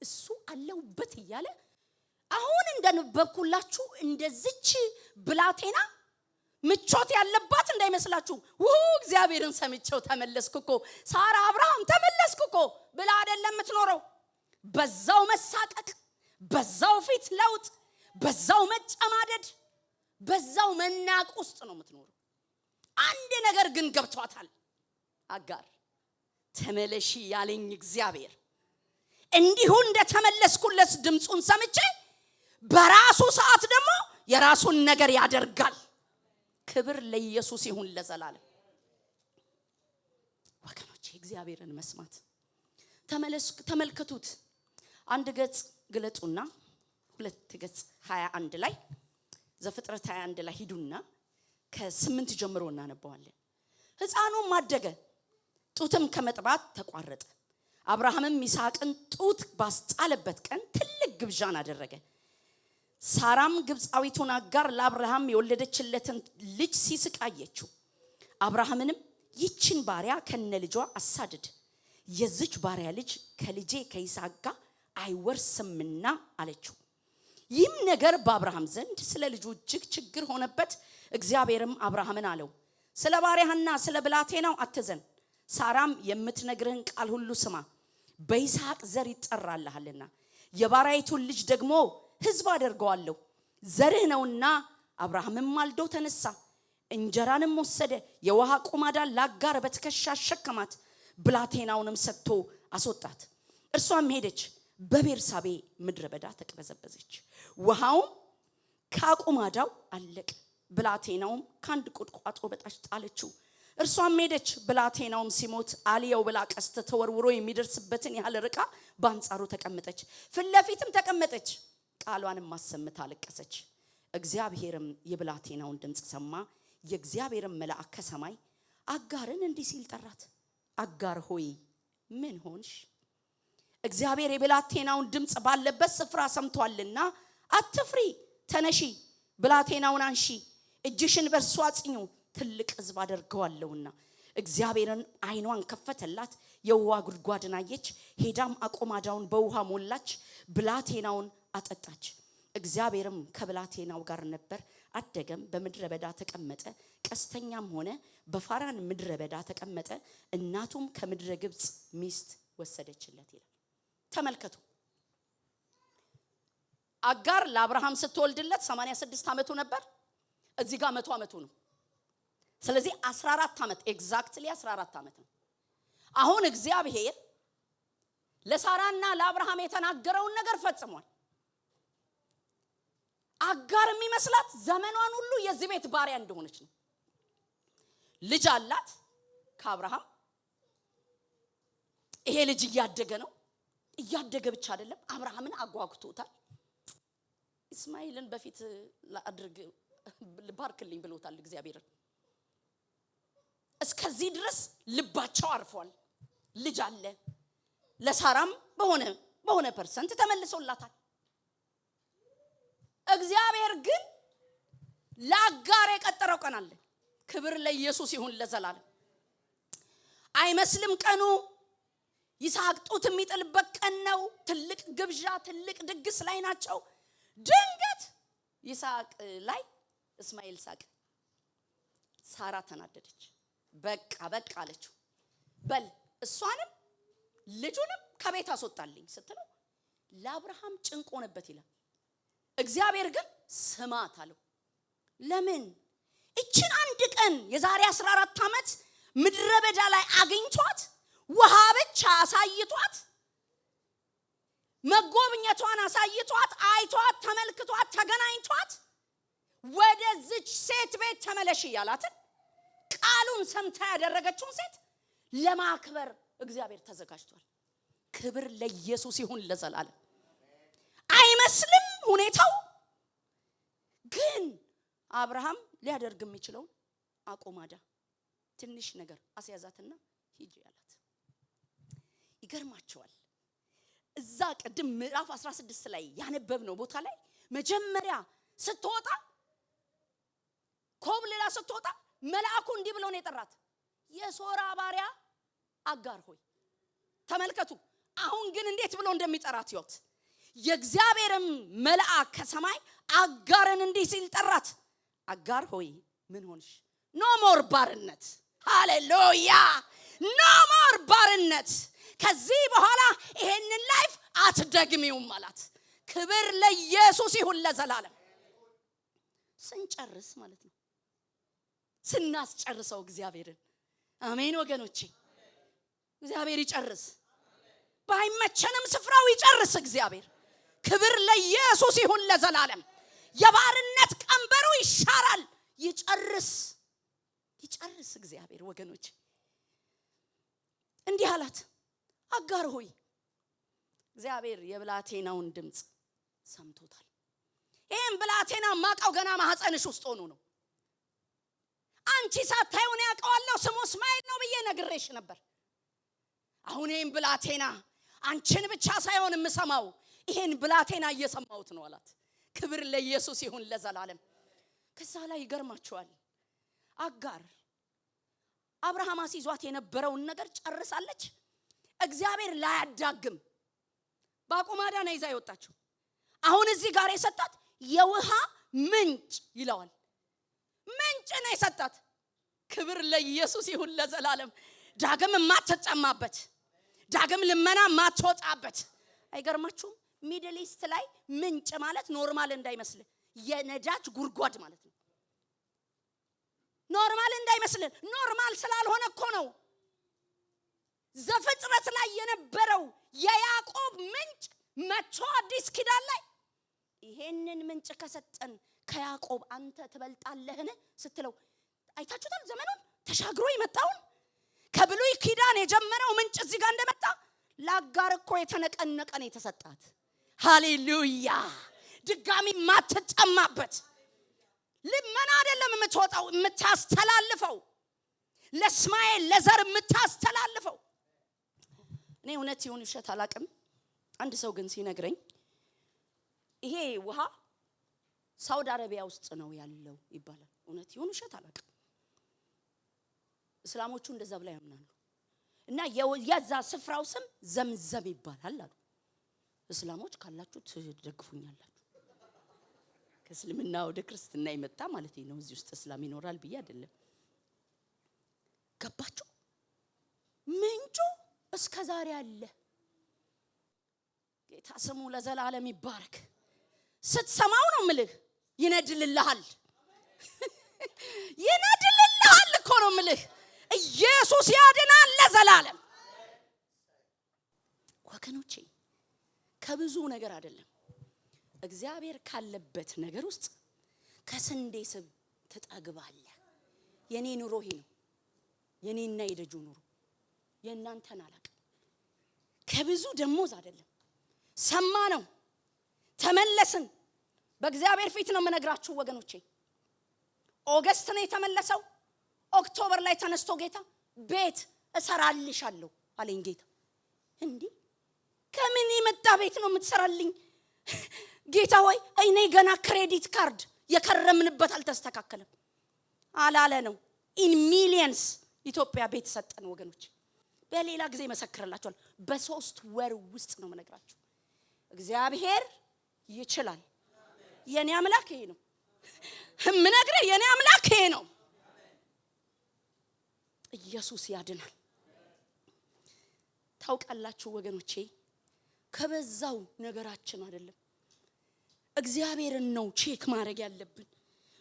እሱ አለውበት እያለ አሁን እንደነበርኩላችሁ እንደዚች ብላቴና ምቾት ያለባት እንዳይመስላችሁ። እግዚአብሔርን ሰምቼው ተመለስኩኮ ሳራ አብርሃም ተመለስኩኮ ብላ አይደለም የምትኖረው። በዛው መሳቀቅ በዛው ፊት ለውጥ፣ በዛው መጨማደድ፣ በዛው መናቅ ውስጥ ነው የምትኖረው። አንድ ነገር ግን ገብቷታል አጋር። ተመለሺ ያለኝ እግዚአብሔር እንዲሁ እንደተመለስኩለት ድምጹን ሰምቼ በራሱ ሰዓት ደግሞ የራሱን ነገር ያደርጋል። ክብር ለኢየሱስ ይሁን ለዘላለም። ወገኖቼ እግዚአብሔርን መስማት ተመልከቱት። አንድ ገጽ ግለጡና ሁለት ገጽ 21 ላይ ዘፍጥረት 21 ላይ ሂዱና ከ8 ጀምሮ እናነባዋለን። ሕፃኑም አደገ፣ ጡትም ከመጥባት ተቋረጠ። አብርሃምም ይስሐቅን ጡት ባስጣለበት ቀን ትልቅ ግብዣን አደረገ። ሳራም ግብፃዊቱን አጋር ለአብርሃም የወለደችለትን ልጅ ሲስቅ አየችው። አብርሃምንም ይችን ባሪያ ከነልጇ አሳድድ፣ የዚች ባሪያ ልጅ ከልጄ ከይስሐቅ ጋር አይወርስምና አለችው። ይህም ነገር በአብርሃም ዘንድ ስለ ልጁ እጅግ ችግር ሆነበት። እግዚአብሔርም አብርሃምን አለው፣ ስለ ባሪያህና ስለ ብላቴናው አትዘን፣ ሳራም የምትነግርህን ቃል ሁሉ ስማ። በይስሐቅ ዘር ይጠራልሃልና የባሪያይቱን ልጅ ደግሞ ሕዝብ አደርገዋለሁ፣ ዘርህ ነውና። አብርሃምም ማልዶ ተነሳ፣ እንጀራንም ወሰደ፣ የውሃ ቁማዳን ለአጋር በትከሻ ሸከማት፣ ብላቴናውንም ሰጥቶ አስወጣት። እርሷም ሄደች፣ በቤርሳቤ ምድረ በዳ ተቅበዘበዘች። ውሃውም ከአቁማዳው አለቀ። ብላቴናውም ከአንድ ቁጥቋጦ በታች ጣለችው። እርሷም ሄደች፣ ብላቴናውም ሲሞት አልየው ብላ ቀስት ተወርውሮ የሚደርስበትን ያህል ርቃ በአንጻሩ ተቀመጠች። ፊት ለፊትም ተቀመጠች፣ ቃሏንም ማሰምታ አለቀሰች። እግዚአብሔርም የብላቴናውን ድምጽ ሰማ። የእግዚአብሔርም መልአክ ከሰማይ አጋርን እንዲህ ሲል ጠራት፣ አጋር ሆይ ምን ሆንሽ? እግዚአብሔር የብላቴናውን ድምጽ ባለበት ስፍራ ሰምቷልና አትፍሪ፣ ተነሺ፣ ብላቴናውን አንሺ፣ እጅሽን በእርሱ አጽኙ፣ ትልቅ ሕዝብ አደርገዋለሁና። እግዚአብሔርን ዓይኗን ከፈተላት፣ የውሃ ጉድጓድን አየች። ሄዳም አቆማዳውን በውሃ ሞላች፣ ብላቴናውን አጠጣች። እግዚአብሔርም ከብላቴናው ጋር ነበር፣ አደገም፣ በምድረ በዳ ተቀመጠ፣ ቀስተኛም ሆነ፣ በፋራን ምድረ በዳ ተቀመጠ። እናቱም ከምድረ ግብጽ ሚስት ወሰደችለት ይላል። ተመልከቱ፣ አጋር ለአብርሃም ስትወልድለት 86 ዓመቱ ነበር። እዚህ ጋር 100 ዓመቱ ነው። ስለዚህ 14 ዓመት ኤግዛክትሊ 14 ዓመት ነው። አሁን እግዚአብሔር ለሳራና ለአብርሃም የተናገረውን ነገር ፈጽሟል። አጋር የሚመስላት ዘመኗን ሁሉ የዚህ ቤት ባሪያ እንደሆነች ነው። ልጅ አላት ከአብርሃም። ይሄ ልጅ እያደገ ነው። እያደገ ብቻ አይደለም፣ አብርሃምን አጓጉቶታል። እስማኤልን በፊት ላድርግ ባርክልኝ ብሎታል እግዚአብሔር። እስከዚህ ድረስ ልባቸው አርፏል። ልጅ አለ። ለሳራም በሆነ ፐርሰንት ተመልሶላታል። እግዚአብሔር ግን ለአጋር የቀጠረው ቀን አለ። ክብር ለኢየሱስ ይሁን ለዘላለም። አይመስልም ቀኑ ይስሐቅ ጡት የሚጥልበት ቀን ነው። ትልቅ ግብዣ፣ ትልቅ ድግስ ላይ ናቸው። ድንገት ይስሐቅ ላይ እስማኤል ሳቀ። ሳራ ተናደደች። በቃ አለችው። በል እሷንም ልጁንም ከቤት አስወጣልኝ ስትለው ለአብርሃም ጭንቅ ሆነበት ይላል። እግዚአብሔር ግን ስማት አለው። ለምን? እችን አንድ ቀን የዛሬ 14 ዓመት ምድረ በዳ ላይ አግኝቷት ውሃ ብቻ አሳይቷት፣ መጎብኘቷን አሳይቷት፣ አይቷት፣ ተመልክቷት፣ ተገናኝቷት ወደዚች ሴት ቤት ተመለሽ ያላትን ቃሉን ሰምታ ያደረገችውን ሴት ለማክበር እግዚአብሔር ተዘጋጅቷል። ክብር ለኢየሱስ ይሁን ለዘላለም። አይመስልም ሁኔታው፣ ግን አብርሃም ሊያደርግ የሚችለው አቆማዳ ትንሽ ነገር አስያዛትና ሂጂ ያላት። ይገርማቸዋል። እዛ ቀደም ምዕራፍ 16 ላይ ያነበብነው ቦታ ላይ መጀመሪያ ስትወጣ ኮብልላ ስትወጣ መልአኩ እንዲህ ብሎ ነው የጠራት፣ የሶራ ባሪያ አጋር ሆይ። ተመልከቱ። አሁን ግን እንዴት ብሎ እንደሚጠራት ይወት። የእግዚአብሔርም መልአክ ከሰማይ አጋርን እንዲህ ሲል ጠራት፣ አጋር ሆይ ምን ሆንሽ? ኖ ሞር ባርነት። ሃሌሉያ! ኖ ሞር ባርነት። ከዚህ በኋላ ይሄንን ላይፍ አትደግሚውም አላት። ክብር ለኢየሱስ ይሁን ለዘላለም። ስንጨርስ ማለት ነው ስናስጨርሰው እግዚአብሔርን። አሜን ወገኖቼ፣ እግዚአብሔር ይጨርስ። ባይመቸንም ስፍራው ይጨርስ እግዚአብሔር። ክብር ለኢየሱስ ይሁን ለዘላለም። የባርነት ቀንበሩ ይሻራል። ይጨርስ እግዚአብሔር ወገኖቼ። እንዲህ አላት፣ አጋር ሆይ እግዚአብሔር የብላቴናውን ድምጽ ሰምቶታል። ይሄን ብላቴና ማቀው ገና ማህፀንሽ ውስጥ ሆኖ ነው። አንቺ ሳታዩን ያቀዋለሁ ስሙ እስማኤል ነው ብዬ ነግሬሽ ነበር። አሁን ይሄን ብላቴና አንቺን ብቻ ሳይሆን የምሰማው ይሄን ብላቴና እየሰማሁት ነው አላት። ክብር ለኢየሱስ ይሁን ለዘላለም። ከዛ ላይ ይገርማችኋል፣ አጋር አብርሃም አስይዟት የነበረውን ነገር ጨርሳለች። እግዚአብሔር ላያዳግም ባቁማዳ ነው ይዛ ይወጣችው። አሁን እዚህ ጋር የሰጣት የውሃ ምንጭ ይለዋል። ምንጭ ነው የሰጣት። ክብር ለኢየሱስ ይሁን ለዘላለም። ዳግም ማትጠማበት፣ ዳግም ልመና ማትወጣበት። አይገርማችሁም? ሚድል ኢስት ላይ ምንጭ ማለት ኖርማል እንዳይመስል የነዳጅ ጉርጓድ ማለት ነው። ኖርማል እንዳይመስል፣ ኖርማል ስላልሆነ እኮ ነው። ዘፍጥረት ላይ የነበረው የያዕቆብ ምንጭ መጥቶ አዲስ ኪዳን ላይ ይሄንን ምንጭ ከሰጠን ከያዕቆብ አንተ ትበልጣለህን ስትለው አይታችሁታል። ዘመኑን ተሻግሮ ይመጣውን ከብሉይ ኪዳን የጀመረው ምንጭ እዚህ ጋር እንደመጣ ለአጋር እኮ የተነቀነቀ ነው የተሰጣት። ሃሌሉያ! ድጋሚ ማትጠማበት ልመና አይደለም የምትወጣው፣ የምታስተላልፈው ለእስማኤል ለዘር የምታስተላልፈው። እኔ እውነት ይሁን ውሸት አላቅም። አንድ ሰው ግን ሲነግረኝ ይሄ ውሃ ሳውዲ አረቢያ ውስጥ ነው ያለው ይባላል። እውነት ይሁን ውሸት አላቅም። እስላሞቹ እንደዛ ብለው ያምናሉ። እና የዛ ስፍራው ስም ዘምዘም ይባላል አሉ። እስላሞች ካላችሁ ትደግፉኛላችሁ። ከእስልምና ወደ ክርስትና ይመጣ ማለት ነው። እዚህ ውስጥ እስላም ይኖራል ብዬ አይደለም። ገባችሁ? ምንጩ እስከ ዛሬ አለ። ጌታ ስሙ ለዘላለም ይባረክ። ስትሰማው ነው ምልህ ይነድልልሃል። ይነድልልሃል እኮ ነው ምልህ። ኢየሱስ ያድናል ለዘላለም። ወገኖቼ ከብዙ ነገር አይደለም፣ እግዚአብሔር ካለበት ነገር ውስጥ ከስንዴ ስብ ትጠግባለህ። የኔ ኑሮ ይሄ ነው። የኔና የደጁ ኑሮ የእናንተን አላውቅም። ከብዙ ደሞዝ አይደለም። ሰማ ነው ተመለስን። በእግዚአብሔር ፊት ነው የምነግራችሁ ወገኖቼ። ኦገስት ነው የተመለሰው። ኦክቶበር ላይ ተነስቶ ጌታ ቤት እሰራልሻለሁ አለኝ። ጌታ እንዴ ከምን የመጣ ቤት ነው የምትሰራልኝ? ጌታ ሆይ እኔ ገና ክሬዲት ካርድ የከረምንበት አልተስተካከለም አላለ ነው። ኢን ሚሊየንስ ኢትዮጵያ ቤት ሰጠን ወገኖች። በሌላ ጊዜ መሰክርላችኋል። በ3 ወር ውስጥ ነው የምነግራችሁ። እግዚአብሔር ይችላል። የኔ አምላክ ይሄ ነው ምነግርህ። የኔ አምላክ ይሄ ነው። ኢየሱስ ያድናል። ታውቃላችሁ ወገኖቼ፣ ከበዛው ነገራችን አይደለም እግዚአብሔርን ነው ቼክ ማድረግ ያለብን።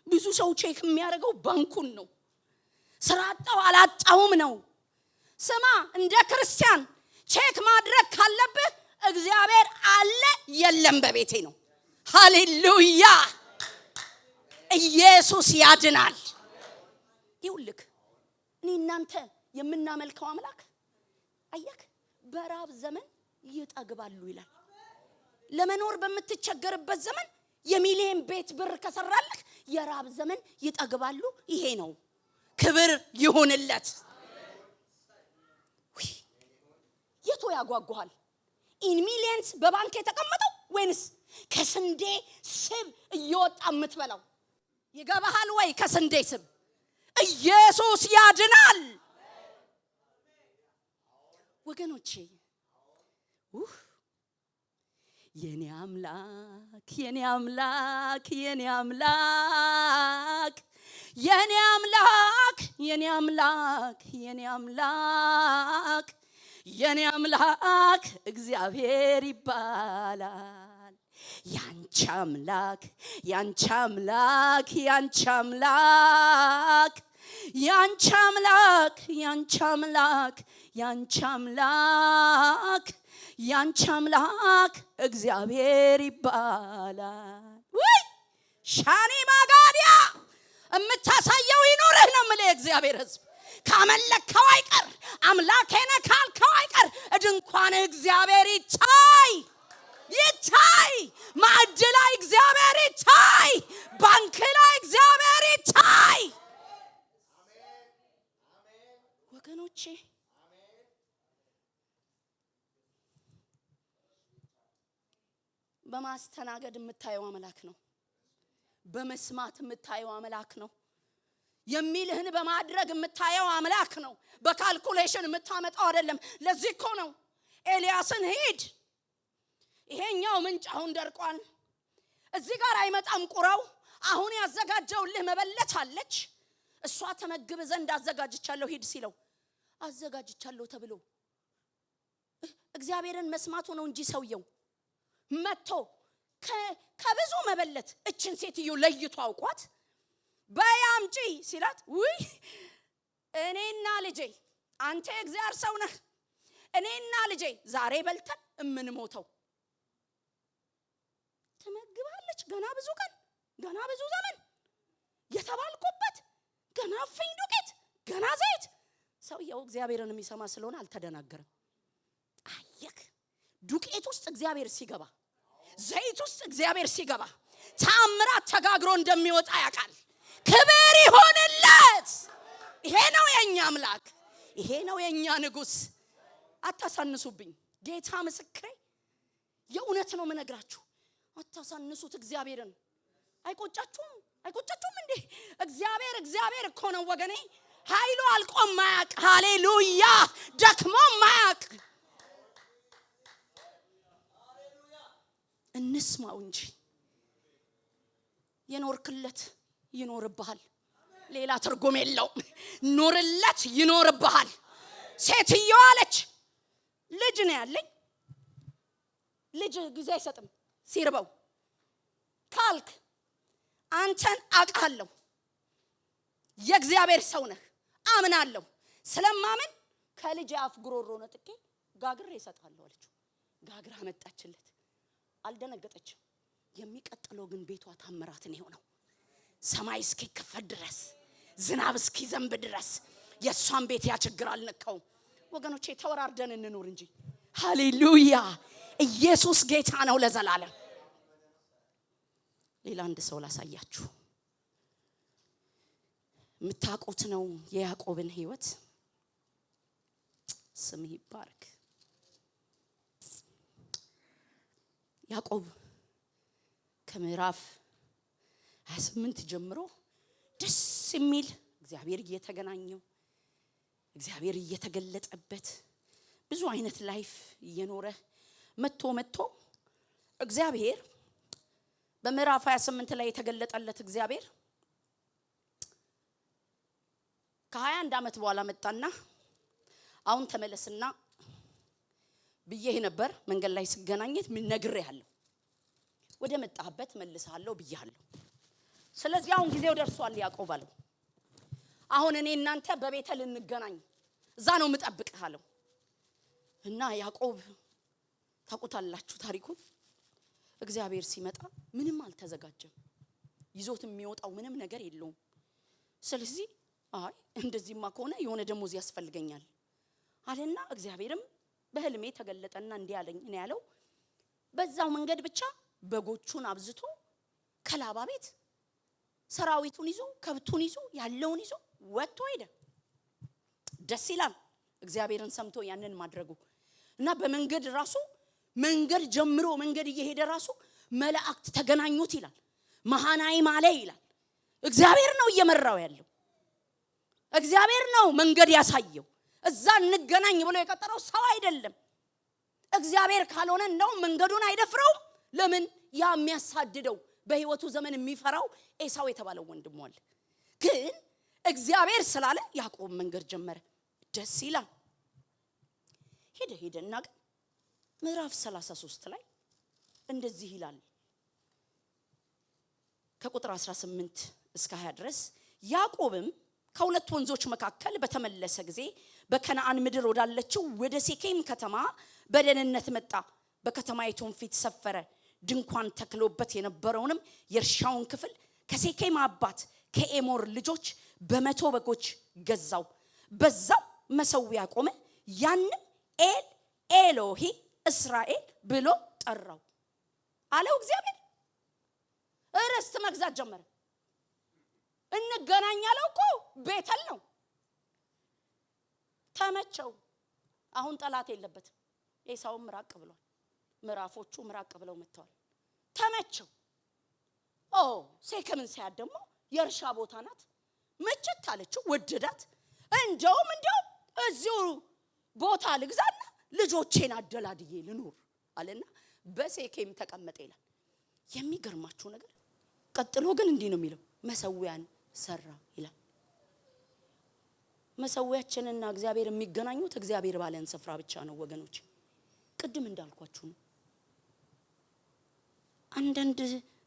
ብዙ ሰው ቼክ የሚያደርገው ባንኩን ነው። ስራ አጣው አላጣውም ነው። ስማ፣ እንደ ክርስቲያን ቼክ ማድረግ ካለብህ እግዚአብሔር አለ የለም በቤቴ ነው። ሃሌሉያ! ኢየሱስ ያድናል። ይውልክ እኔ እናንተ የምናመልከው አምላክ አያክ በራብ ዘመን ይጠግባሉ ይላል። ለመኖር በምትቸገርበት ዘመን የሚሊየን ቤት ብር ከሰራልህ የራብ ዘመን ይጠግባሉ። ይሄ ነው። ክብር ይሁንለት። የቱ ያጓጓሃል? ኢን ሚሊየንስ በባንክ የተቀመጠው ወይንስ ከስንዴ ስብ እየወጣ የምትበላው? ይገባሃል ወይ? ከስንዴ ስብ ኢየሱስ ያድናል ወገኖቼ። የኔ አምላክ የኔ አምላክ የኔ አምላክ የኔ አምላክ የኔ አምላክ የኔ አምላክ የኔ አምላክ እግዚአብሔር ይባላል። ያንቺ አምላክ ያንቺ አምላክ ያንቺ አምላክ ያንቺ አምላክ ያንቺ አምላክ ያንቺ አምላክ ያንቺ አምላክ እግዚአብሔር ይባላል። ወይ ሻኒ ማጋዲያ እምታሳየው ይኖርህ ነው የምልህ እግዚአብሔር ሕዝብ ካመለከው አይቀር አምላኬ ነህ ካልከው አይቀር ድንኳንህ እግዚአብሔር ይታይ ይታይ። ማዕድ ላይ እግዚአብሔር ይታይ። ባንክ ላይ እግዚአብሔር ይታይ። ወገኖቼ በማስተናገድ የምታየው አምላክ ነው። በመስማት የምታየው አምላክ ነው። የሚልህን በማድረግ የምታየው አምላክ ነው። በካልኩሌሽን የምታመጣው አይደለም። ለዚህ እኮ ነው ኤልያስን ሂድ፣ ይሄኛው ምንጭ አሁን ደርቋል፣ እዚህ ጋር አይመጣም ቁራው፣ አሁን ያዘጋጀውልህ መበለት አለች፣ እሷ ተመግብ ዘንድ አዘጋጅቻለሁ ሂድ ሲለው አዘጋጅቻለሁ ተብሎ እግዚአብሔርን መስማቱ ነው እንጂ ሰውየው መጥቶ ከብዙ መበለት እችን ሴትዮ ለይቶ አውቋት በያምጪ ሲላት ውይ እኔና ልጄ አንተ የእግዚአብሔር ሰው ነህ፣ እኔና ልጄ ዛሬ በልተን እምንሞተው ትመግባለች። ገና ብዙ ቀን ገና ብዙ ዘመን የተባልኩበት ገና ፍኝ ዱቄት ገና ዘይት። ሰውየው እግዚአብሔርን የሚሰማ ስለሆነ አልተደናገረም። አየክ ዱቄት ውስጥ እግዚአብሔር ሲገባ ዘይት ውስጥ እግዚአብሔር ሲገባ ታምራት ተጋግሮ እንደሚወጣ ያውቃል። ክብር ይሆንለት። ይሄ ነው የኛ አምላክ፣ ይሄ ነው የኛ ንጉስ። አታሳንሱብኝ። ጌታ ምስክሬ የእውነት ነው የምነግራችሁ። አታሳንሱት እግዚአብሔርን። አይቆጫችሁም? አይቆጫችሁም እንዴ? እግዚአብሔር እኮ ነው ወገኔ። ኃይሉ አልቆም ማያቅ፣ ሃሌሉያ ደክሞ ማያቅ። እንስማው እንጂ የኖርክለት ይኖርብሃል። ሌላ ትርጉም የለውም። ኖርለት ይኖርብሃል። ሴትዮ አለች ልጅ ነው ያለኝ። ልጅ ጊዜ አይሰጥም ሲርበው ካልክ አንተን አውቃለሁ፣ የእግዚአብሔር ሰው ነህ አምናለሁ። ስለማምን ከልጅ አፍ ጉሮሮ ነጥቄ ጋግሬ እሰጣለሁ አለችው። ጋግራ መጣችለት። አልደነገጠችም። የሚቀጥለው ግን ቤቷ ታምራትን የሆነው ሰማይ እስኪከፈት ድረስ ዝናብ እስኪዘንብ ድረስ የሷን ቤት ያችግር አልነካውም። ወገኖቼ ተወራርደን እንኖር እንጂ ሃሌሉያ። ኢየሱስ ጌታ ነው ለዘላለም። ሌላ አንድ ሰው ላሳያችሁ። የምታውቁት ነው የያዕቆብን ሕይወት። ስም ይባረክ። ያዕቆብ ከምዕራፍ 28 ጀምሮ ደስ የሚል እግዚአብሔር እየተገናኘው እግዚአብሔር እየተገለጠበት ብዙ አይነት ላይፍ እየኖረ መጥቶ እግዚአብሔር በምዕራፍ 28 ላይ የተገለጠለት እግዚአብሔር ከ21 ዓመት በኋላ መጣና አሁን ተመለስና ብዬህ ነበር መንገድ ላይ ስገናኘት ምን ነግሬሃለሁ፣ ወደ መጣህበት መልሰሃለሁ ብዬሃለሁ። ስለዚህ አሁን ጊዜው ደርሷል ያዕቆብ አለው። አሁን እኔ እናንተ በቤተል እንገናኝ፣ እዛ ነው የምጠብቅህ አለው። እና ያዕቆብ ታውቁታላችሁ ታሪኩን። እግዚአብሔር ሲመጣ ምንም አልተዘጋጀም። ይዞት የሚወጣው ምንም ነገር የለውም። ስለዚህ አይ እንደዚህማ ከሆነ የሆነ ደሞዝ ያስፈልገኛል አለና እግዚአብሔርም በህልሜ ተገለጠና እንዲህ አለኝ። እኔ ያለው በዛው መንገድ ብቻ በጎቹን አብዝቶ ከላባ ቤት ሰራዊቱን ይዞ ከብቱን ይዞ ያለውን ይዞ ወጥቶ ሄደ። ደስ ይላል እግዚአብሔርን ሰምቶ ያንን ማድረጉ። እና በመንገድ ራሱ መንገድ ጀምሮ መንገድ እየሄደ ራሱ መላእክት ተገናኙት ይላል። መሃናይም አለ ይላል። እግዚአብሔር ነው እየመራው ያለው። እግዚአብሔር ነው መንገድ ያሳየው። እዛ እንገናኝ ብሎ የቀጠረው ሰው አይደለም። እግዚአብሔር ካልሆነ እንደው መንገዱን አይደፍረው። ለምን? ያ የሚያሳድደው በህይወቱ ዘመን የሚፈራው ኤሳው የተባለው ወንድሙ አለ። ግን እግዚአብሔር ስላለ ያዕቆብ መንገድ ጀመረ። ደስ ይላል። ሄደና ግን ምዕራፍ 33 ላይ እንደዚህ ይላል ከቁጥር 18 እስከ 20 ድረስ ያዕቆብም ከሁለት ወንዞች መካከል በተመለሰ ጊዜ በከነዓን ምድር ወዳለችው ወደ ሴኬም ከተማ በደህንነት መጣ። በከተማይቱም ፊት ሰፈረ። ድንኳን ተክሎበት የነበረውንም የእርሻውን ክፍል ከሴኬም አባት ከኤሞር ልጆች በ100 በጎች ገዛው። በዛው መሠዊያ ቆመ። ያንም ኤል ኤሎሂ እስራኤል ብሎ ጠራው አለው። እግዚአብሔር ርስት መግዛት ጀመረ። እንገናኛለው እኮ ቤተል ነው። ተመቸው። አሁን ጠላት የለበትም። ኤሳውም ራቅ ብሏል። ምዕራፎቹ ራቅ ብለው መጥተዋል። ተመቸው። ሴኬምን ሲያድ ደግሞ የእርሻ ቦታ ናት። መቸት አለችው፣ ወደዳት። እንደውም እዚሁ ቦታ ልግዛና ልጆቼን አደላድዬ ልኑር አለና በሴኬም ተቀመጠ ይላል። የሚገርማችሁ ነገር ቀጥሎ ግን እንዲህ ነው የሚለው፣ መሠዊያን ሰራ ይላል። መሠዊያችንና እግዚአብሔር የሚገናኙት እግዚአብሔር ባለን ስፍራ ብቻ ነው ወገኖች። ቅድም እንዳልኳችሁ ነው። አንዳንድ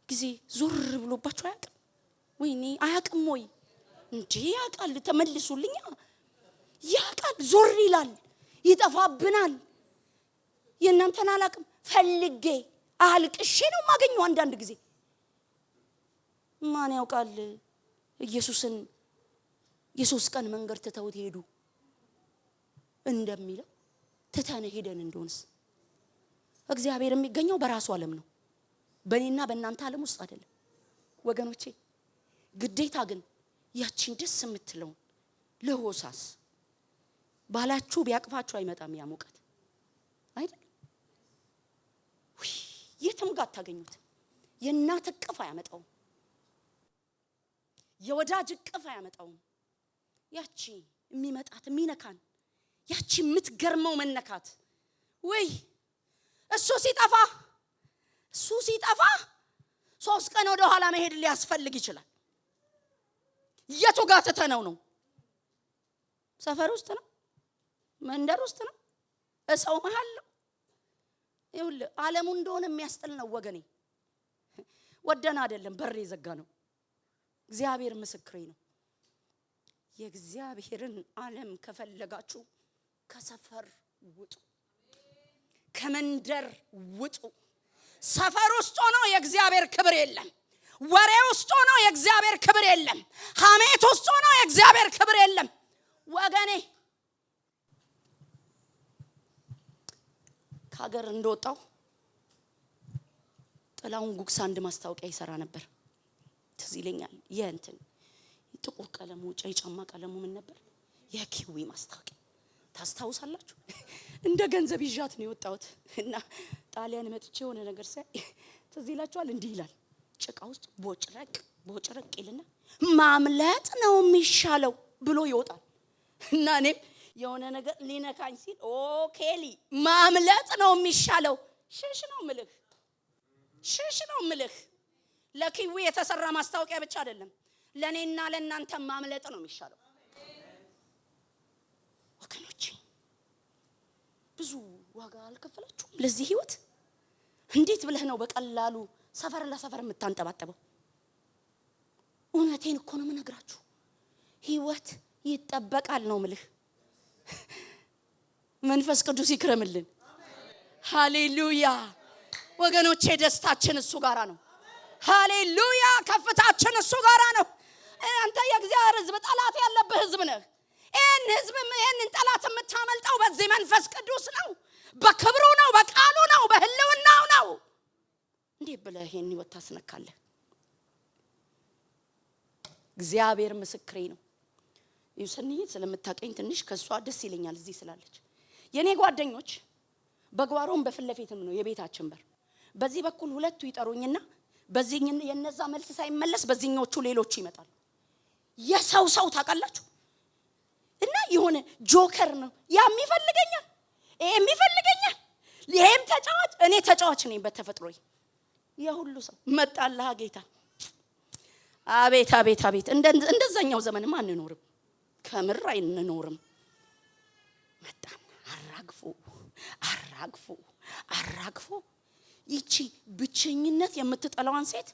ጊዜ ዞር ብሎባችሁ አያውቅም? ወይኔ አያውቅም ወይ እንዴ? ያውቃል። ተመልሱልኛ። ያውቃል። ዞር ይላል፣ ይጠፋብናል። የእናንተን አላውቅም። ፈልጌ አልቅሼ ነው የማገኘው። አንዳንድ ጊዜ ማን ያውቃል ኢየሱስን የ3 ቀን መንገድ ትተውት ሄዱ እንደሚለው ትተን ሄደን እንደሆነስ። እግዚአብሔር የሚገኘው በራሱ ዓለም ነው፣ በእኔና በእናንተ ዓለም ውስጥ አይደለም ወገኖቼ። ግዴታ ግን ያቺን ደስ የምትለውን ለሆሳስ ባላችሁ ቢያቅፋችሁ አይመጣም ያ ሙቀት አይደል? የትም ጋር ታገኙት። የእናት እቅፍ አያመጣውም፣ የወዳጅ እቅፍ አያመጣውም። ያቺ የሚመጣት የሚነካን ያቺ የምትገርመው መነካት ወይ እሱ ሲጠፋ 3 ቀን ወደ ኋላ መሄድ ሊያስፈልግ ይችላል። የቱ ጋር ትተነው ነው? ሰፈር ውስጥ ነው? መንደር ውስጥ ነው? እሰው መሃል ነው? ይኸውልህ ዓለሙ እንደሆነ የሚያስጥል ነው ወገኔ። ወደና አይደለም በር የዘጋ ነው። እግዚአብሔር ምስክሬ ነው። የእግዚአብሔርን ዓለም ከፈለጋችሁ ከሰፈር ውጡ፣ ከመንደር ውጡ። ሰፈር ውስጥ ሆኖ የእግዚአብሔር ክብር የለም። ወሬ ውስጥ ሆኖ የእግዚአብሔር ክብር የለም። ሐሜት ውስጥ ሆኖ የእግዚአብሔር ክብር የለም ወገኔ። ከሀገር እንደወጣው ጥላውን ጉግሳ አንድ ማስታወቂያ ይሰራ ነበር። ትዝ ይለኛል። የእንትን ጥቁር ቀለሙ ጫማ ቀለሙ ምን ነበር? የኪዊ ማስታወቂያ ታስታውሳላችሁ? እንደ ገንዘብ ይዣት ነው የወጣሁት እና ጣሊያን መጥቼ የሆነ ነገር ሳይ ትዝ ይላችኋል። እንዲህ ይላል፣ ጭቃ ውስጥ ቦጭረቅ ይልና ማምለጥ ነው የሚሻለው ብሎ ይወጣል። እና እኔም የሆነ ነገር ሊነካኝ ሲል ኦኬሊ ማምለጥ ነው የሚሻለው። ሽሽ ነው ምልህ። ለኪዊ የተሰራ ማስታወቂያ ብቻ አይደለም፣ ለኔና ለእናንተ ማምለጥ ነው የሚሻለው ወገኖቼ። ብዙ ዋጋ አልከፈላችሁም ለዚህ ህይወት? እንዴት ብለህ ነው በቀላሉ ሰፈር ለሰፈር የምታንጠባጠበው? እውነቴን እኮ ነው የምነግራችሁ። ህይወት ይጠበቃል ነው ምልህ። መንፈስ ቅዱስ ይክረምልን። ሃሌሉያ ወገኖቼ፣ ደስታችን እሱ ጋራ ነው። ሃሌሉያ ከፍታችን እሱ ጋራ ነው። አንተ የእግዚአብሔር ህዝብ፣ ጠላት ያለብህ ህዝብ ነህ። ይህንን ጠላት የምታመልጠው በዚህ መንፈስ ቅዱስ ነው፣ በክብሩ ነው፣ በቃሉ ነው፣ በህልውናው ነው። እንዴት ብለህ ይሄን ህይወት ታስነካለህ? እግዚአብሔር ምስክሬ ነው። ይሁንኝ ስለምታቀኝ ትንሽ ከሷ ደስ ይለኛል እዚህ ስላለች። የኔ ጓደኞች በጓሮም በፊት ለፊትም ነው የቤታችን በር። በዚህ በኩል ሁለቱ ይጠሩኝና በዚህ የነዛ መልስ ሳይመለስ በዚህኞቹ ሌሎቹ ይመጣሉ። የሰው ታውቃላችሁ። እና የሆነ ጆከር ነው ያም ይፈልገኛል፣ ይሄም ይፈልገኛል፣ ይሄም ተጫዋች፣ እኔ ተጫዋች ነኝ በተፈጥሮዬ። የሁሉ ሰው መጣልህ ጌታ። አቤት አቤት አቤት! እንደዛኛው ዘመንማ አንኖርም፣ ከምር አይንኖርም። መጣና አራግፎ ይቺ ብቸኝነት የምትጠላዋን ሴት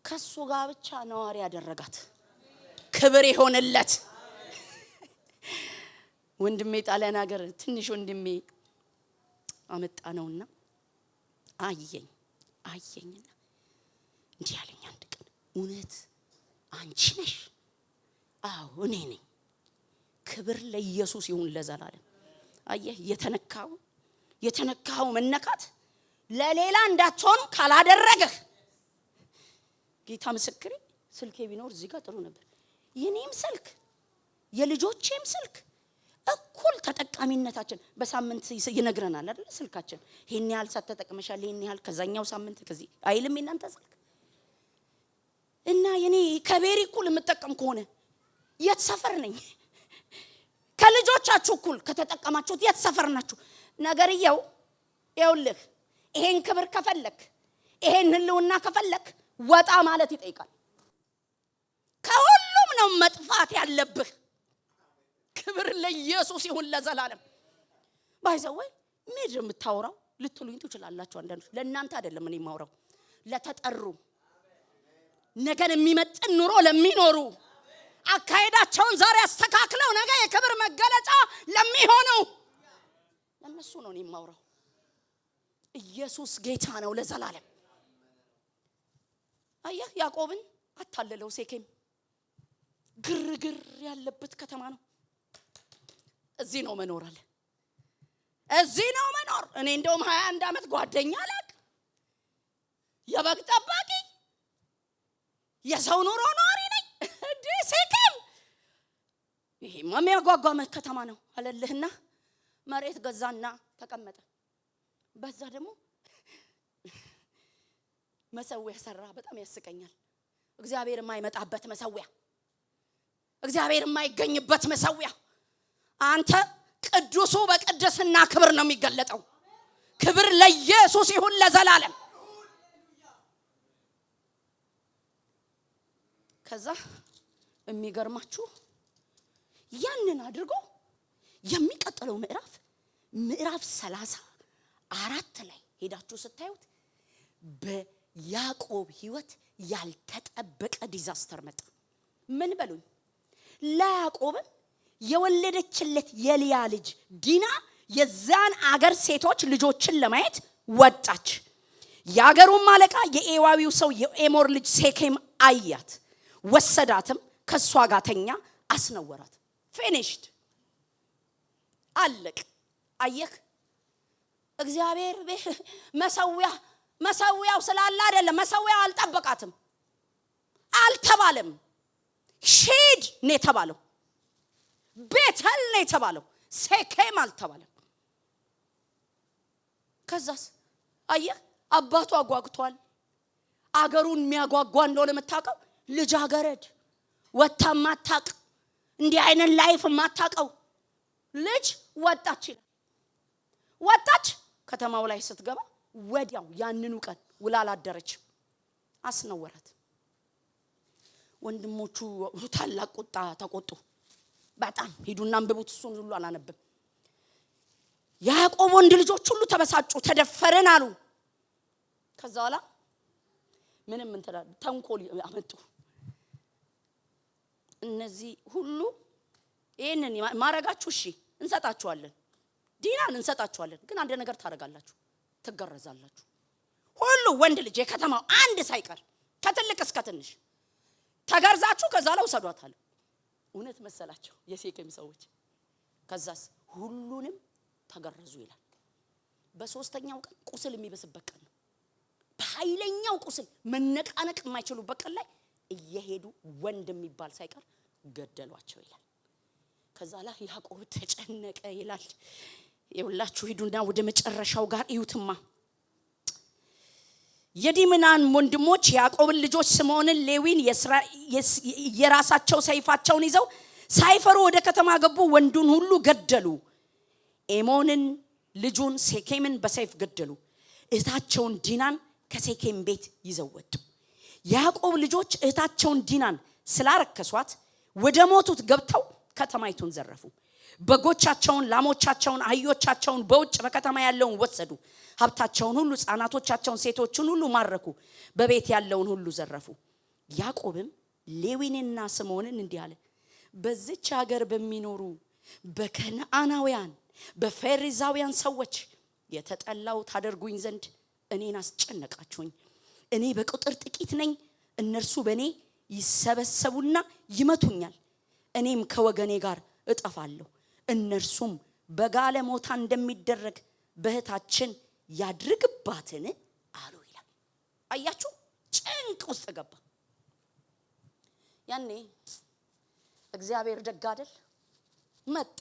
ከሱ ጋር ብቻ ነዋሪ ያደረጋት። ክብር ይሆንለት። ወንድሜ ጣሊያን ሀገር ትንሽ ወንድሜ አመጣ ነውና አየኝና እንዲህ ያለኝ አንድ ቀን እውነት አንቺ ነሽ? አዎ እኔ ነኝ። ክብር ለኢየሱስ ይሁን ለዘላለም። አየህ የተነካው መነካት ለሌላ እንዳትሆን ካላደረገህ ጌታ ምስክሬ ስልኬ ቢኖር እዚህ ጋር ጥሩ ነበር። የኔም ስልክ የልጆቼም ስልክ እኩል ተጠቃሚነታችን በሳምንት ይነግረናል አይደል? ስልካችን ይሄን ያህል ሰዓት ተጠቅመሻል፣ ይሄን ያህል ከዛኛው ሳምንት ከዚህ አይልም እናንተ ስልክ። እና የኔ ከቤሪ እኩል የምጠቀም ከሆነ የት ሰፈር ነኝ? ከልጆቻችሁ እኩል ከተጠቀማችሁት የት ሰፈር ናችሁ? ነገርየው ይኸውልህ ይሄን ክብር ከፈለክ ይሄን ህልውና ከፈለክ ወጣ ማለት ይጠይቃል። ከሁሉም ነው መጥፋት ያለብህ። ክብር ለኢየሱስ ይሁን ለዘላለም። ባይዘወይ ምን የምታወራው ልትሉኝ ትችላላችሁ አንዳንዶች። ለእናንተ አይደለም እኔ የማወራው፣ ለተጠሩ ነገን የሚመጥን ኑሮ ለሚኖሩ አካሄዳቸውን ዛሬ አስተካክለው ነገ የክብር መገለጫ ለሚሆኑ ለነሱ ነው እኔ የማወራው። ኢየሱስ ጌታ ነው ለዘላለም። አየህ ያዕቆብን አታለለው። ሴኬም ግርግር ያለበት ከተማ ነው። እዚህ ነው መኖር አለ። እዚህ ነው መኖር። እኔ እንደውም 21 ዓመት ጓደኛ አለቅ የበግ ጠባቂ የሰው ኑሮ ኗሪ ነኝ። ሴኬም ይሄ የሚያጓጓ ከተማ ነው አለልህና መሬት ገዛና ተቀመጠ። በዛ ደግሞ መሰዊያ ሰራ። በጣም ያስቀኛል። እግዚአብሔር የማይመጣበት መሰዊያ፣ እግዚአብሔር የማይገኝበት መሰዊያ። አንተ ቅዱሱ በቅድስና ክብር ነው የሚገለጠው። ክብር ለኢየሱስ ይሁን ለዘላለም። ከዛ የሚገርማችሁ ያንን አድርጎ የሚቀጥለው ምዕራፍ 34 ላይ ሄዳችሁ ስታዩት በያዕቆብ ህይወት ያልተጠበቀ ዲዛስተር መጣ። ምን በሉኝ? ለያዕቆብም የወለደችለት የልያ ልጅ ዲና የዛን አገር ሴቶች ልጆችን ለማየት ወጣች። ያገሩም አለቃ የኤዋዊው ሰው የኤሞር ልጅ ሴኬም አያት፣ ወሰዳትም፣ ከሷ ጋር ተኛ፣ አስነወራት። ፊኒሽድ አለቅ። አየህ እግዚአብሔር መሰዊያው ስላለ አይደለም። መሰዊያው አልጠበቃትም አልተባለም። ሺድ ነው የተባለው። ቤተል ነው የተባለው። ሴኬም አልተባለም። ከዛስ አየህ አባቱ አጓግቷል። አገሩን የሚያጓጓ እንደሆነ የምታውቀው ልጃገረድ ወጣ ማታቅ እንዲህ አይነት ላይፍ ማታቀው ልጅ ወጣች ይላል። ወጣች ከተማው ላይ ስትገባ ወዲያው ያንኑ ቀን ውላ አላደረች፣ አስነወራት። ወንድሞቹ ታላቅ ቁጣ ተቆጡ። በጣም ሄዱና አንብቡት። እሱን ሁሉ አላነብም። ያዕቆብ ወንድ ልጆች ሁሉ ተበሳጩ፣ ተደፈረን አሉ። ከዛ በኋላ ምንም ተንኮል አመጡ። እነዚህ ሁሉ ይሄንን ማረጋችሁ እሺ እንሰጣችኋለን፣ ዲናን እንሰጣችኋለን፣ ግን አንድ ነገር ታረጋላችሁ፣ ትገረዛላችሁ። ሁሉ ወንድ ልጅ የከተማው አንድ ሳይቀር ከትልቅ እስከ ትንሽ ተገርዛችሁ ከዛ ላይ ወሰዷታል። እውነት መሰላቸው የሴኬም ሰዎች። ከዛስ ሁሉንም ተገረዙ ይላል። በሶስተኛው ቀን ቁስል የሚበስበት ቀን ነው። በኃይለኛው ቁስል መነቃነቅ የማይችሉበት ቀን ላይ እየሄዱ ወንድ የሚባል ሳይቀር ገደሏቸው ይላል። ከዛ ላይ ያዕቆብ ተጨነቀ ይላል። ይኸውላችሁ ሂዱና ወደ መጨረሻው ጋር እዩትማ። የዲምናን ወንድሞች ያዕቆብን ልጆች ስምዖንን፣ ሌዊን የራሳቸው ሰይፋቸውን ይዘው ሳይፈሩ ወደ ከተማ ገቡ። ወንዱን ሁሉ ገደሉ። ኤሞንን ልጁን ሴኬምን በሰይፍ ገደሉ። እህታቸውን ዲናን ከሴኬም ቤት ይዘው ወጡ። ያዕቆብ ልጆች እህታቸውን ዲናን ስላረከሷት ወደ ሞቱት ገብተው ከተማይቱን ዘረፉ። በጎቻቸውን፣ ላሞቻቸውን፣ አህዮቻቸውን በውጭ በከተማ ያለውን ወሰዱ። ሀብታቸውን ሁሉ፣ ሕፃናቶቻቸውን፣ ሴቶችን ሁሉ ማረኩ። በቤት ያለውን ሁሉ ዘረፉ። ያዕቆብም ሌዊንና ስምዖንን እንዲህ አለ፣ በዚች ሀገር በሚኖሩ በከነዓናውያን በፌሪዛውያን ሰዎች የተጠላው ታደርጉኝ ዘንድ እኔን አስጨነቃችሁኝ። እኔ በቁጥር ጥቂት ነኝ፣ እነርሱ በእኔ ይሰበሰቡና ይመቱኛል። እኔም ከወገኔ ጋር እጠፋለሁ፣ እነርሱም በጋለሞታ እንደሚደረግ በእህታችን ያድርግባትን አሉ ይላል። አያችሁ፣ ጭንቅ ውስጥ ገባ። ያኔ እግዚአብሔር ደግ አይደል? መጣ።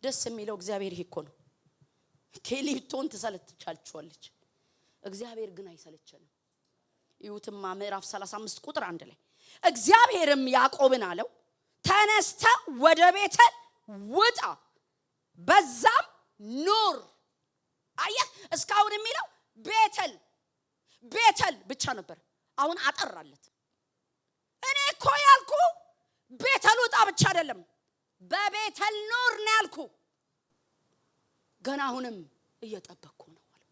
ደስ የሚለው እግዚአብሔር ይሄ እኮ ነው። ኬሊቶን ትሰለቻችኋለች፣ እግዚአብሔር ግን አይሰለቸንም። ይሁትማ ምዕራፍ 35 ቁጥር 1 ላይ እግዚአብሔርም ያዕቆብን አለው፣ ተነስተ ወደ ቤተል ውጣ፣ በዛም ኑር። አየህ፣ እስካሁን የሚለው ቤተል ቤተል ብቻ ነበር። አሁን አጠራለት። እኔ እኮ ያልኩ ቤተል ውጣ ብቻ አይደለም፣ በቤተል ኑር ነው ያልኩ። ገና አሁንም እየጠበቅኩ ነው አለ።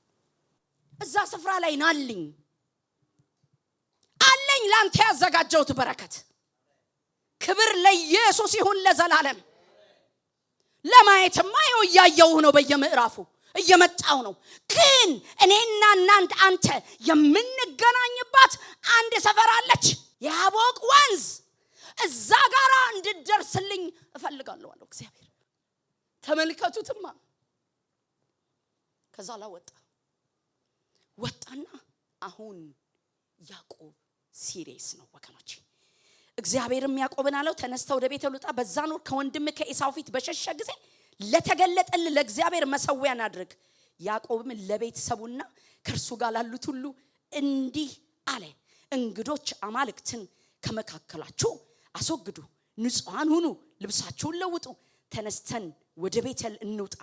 እዛ ስፍራ ላይ ናልኝ አለኝ ላንተ ያዘጋጀሁት በረከት። ክብር ለኢየሱስ ይሁን ለዘላለም። ለማየትማ ይኸው እያየሁ ነው፣ በየምዕራፉ እየመጣው ነው። ግን እኔና አንተ የምንገናኝባት አንድ ሰፈር አለች፣ ያቦቅ ወንዝ። እዛ ጋራ እንድደርስልኝ እፈልጋለሁ አለው እግዚአብሔር። ተመልከቱትማ። ከዛ ላይ ወጣና አሁን ያዕቆብ ሲሪየስ ነው ወገኖቼ። እግዚአብሔርም ያዕቆብን አለው፣ ተነስተ ወደ ቤተል ውጣ፣ በዛ ኑር። ከወንድም ከኤሳው ፊት በሸሸ ጊዜ ለተገለጠል ለእግዚአብሔር መሰዊያን አድርግ። ያዕቆብም ለቤተሰቡና ከእርሱ ጋር ላሉት ሁሉ እንዲህ አለ፣ እንግዶች አማልክትን ከመካከላችሁ አስወግዱ፣ ንጹሐን ሁኑ፣ ልብሳችሁን ለውጡ። ተነስተን ወደ ቤተል እንውጣ።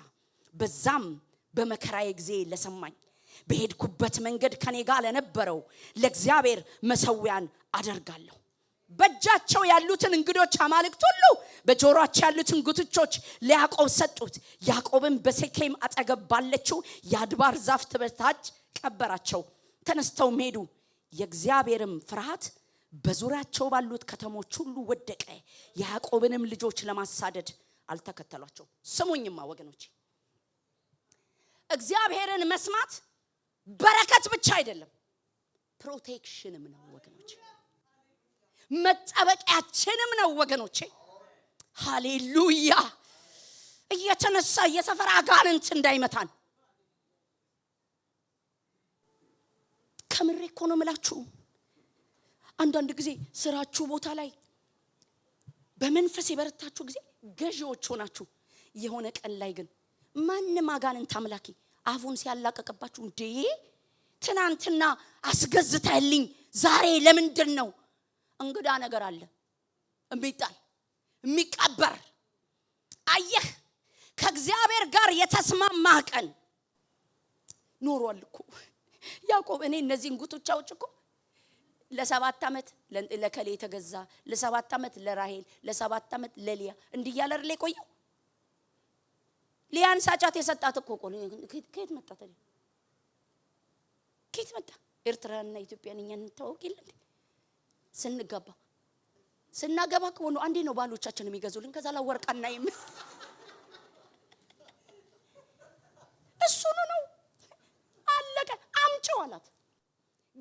በዛም በመከራዬ ጊዜ ለሰማኝ በሄድኩበት መንገድ ከኔ ጋር ለነበረው ለእግዚአብሔር መሰዊያን አደርጋለሁ። በእጃቸው ያሉትን እንግዶች አማልክት ሁሉ በጆሮአቸው ያሉትን ጉትቾች ለያዕቆብ ሰጡት። ያዕቆብም በሴኬም አጠገብ ባለችው የአድባር ዛፍ በታች ቀበራቸው። ተነስተውም ሄዱ። የእግዚአብሔርም ፍርሃት በዙሪያቸው ባሉት ከተሞች ሁሉ ወደቀ። ያዕቆብንም ልጆች ለማሳደድ አልተከተሏቸው። ስሙኝማ ወገኖች፣ እግዚአብሔርን መስማት በረከት ብቻ አይደለም፣ ፕሮቴክሽንም ነው ወገኖች፣ መጠበቂያችንም ነው ወገኖቼ። ሃሌሉያ። እየተነሳ የሰፈር አጋንንት እንዳይመታን ከምሬ እኮ ነው የምላችሁ። አንዳንድ ጊዜ ስራችሁ ቦታ ላይ በመንፈስ የበረታችሁ ጊዜ ገዢዎች ሆናችሁ፣ የሆነ ቀን ላይ ግን ማንም አጋንንት አምላኪ አፉን ሲያላቀቅባችሁ፣ እንዴ ትናንትና አስገዝተህልኝ ዛሬ ለምንድን ነው? እንግዳ ነገር አለ እሚጣል የሚቀበር። አየህ፣ ከእግዚአብሔር ጋር የተስማማህ ቀን ኖሯል እኮ ያዕቆብ። እኔ እነዚህን ጉቶቻዎች እኮ ለ7 ዓመት ለከሌ ተገዛ፣ ለ7 ዓመት ለራሄል፣ ለ7 ዓመት ለሊያ እንዲያለ አይደል የቆየው። ሊያን ሳጫት የሰጣት እኮ ከየት መጣ ታዲያ? ከየት መጣ? ኤርትራና ኢትዮጵያን እኛን እንታወቅ የለ እንዴ? ስናገባ እኮ ነው አንዴ ነው ባሎቻችን የሚገዙልን። ከዛ ላይ ወርቃና እሱ ነው አለቀ። አምጪው አላት።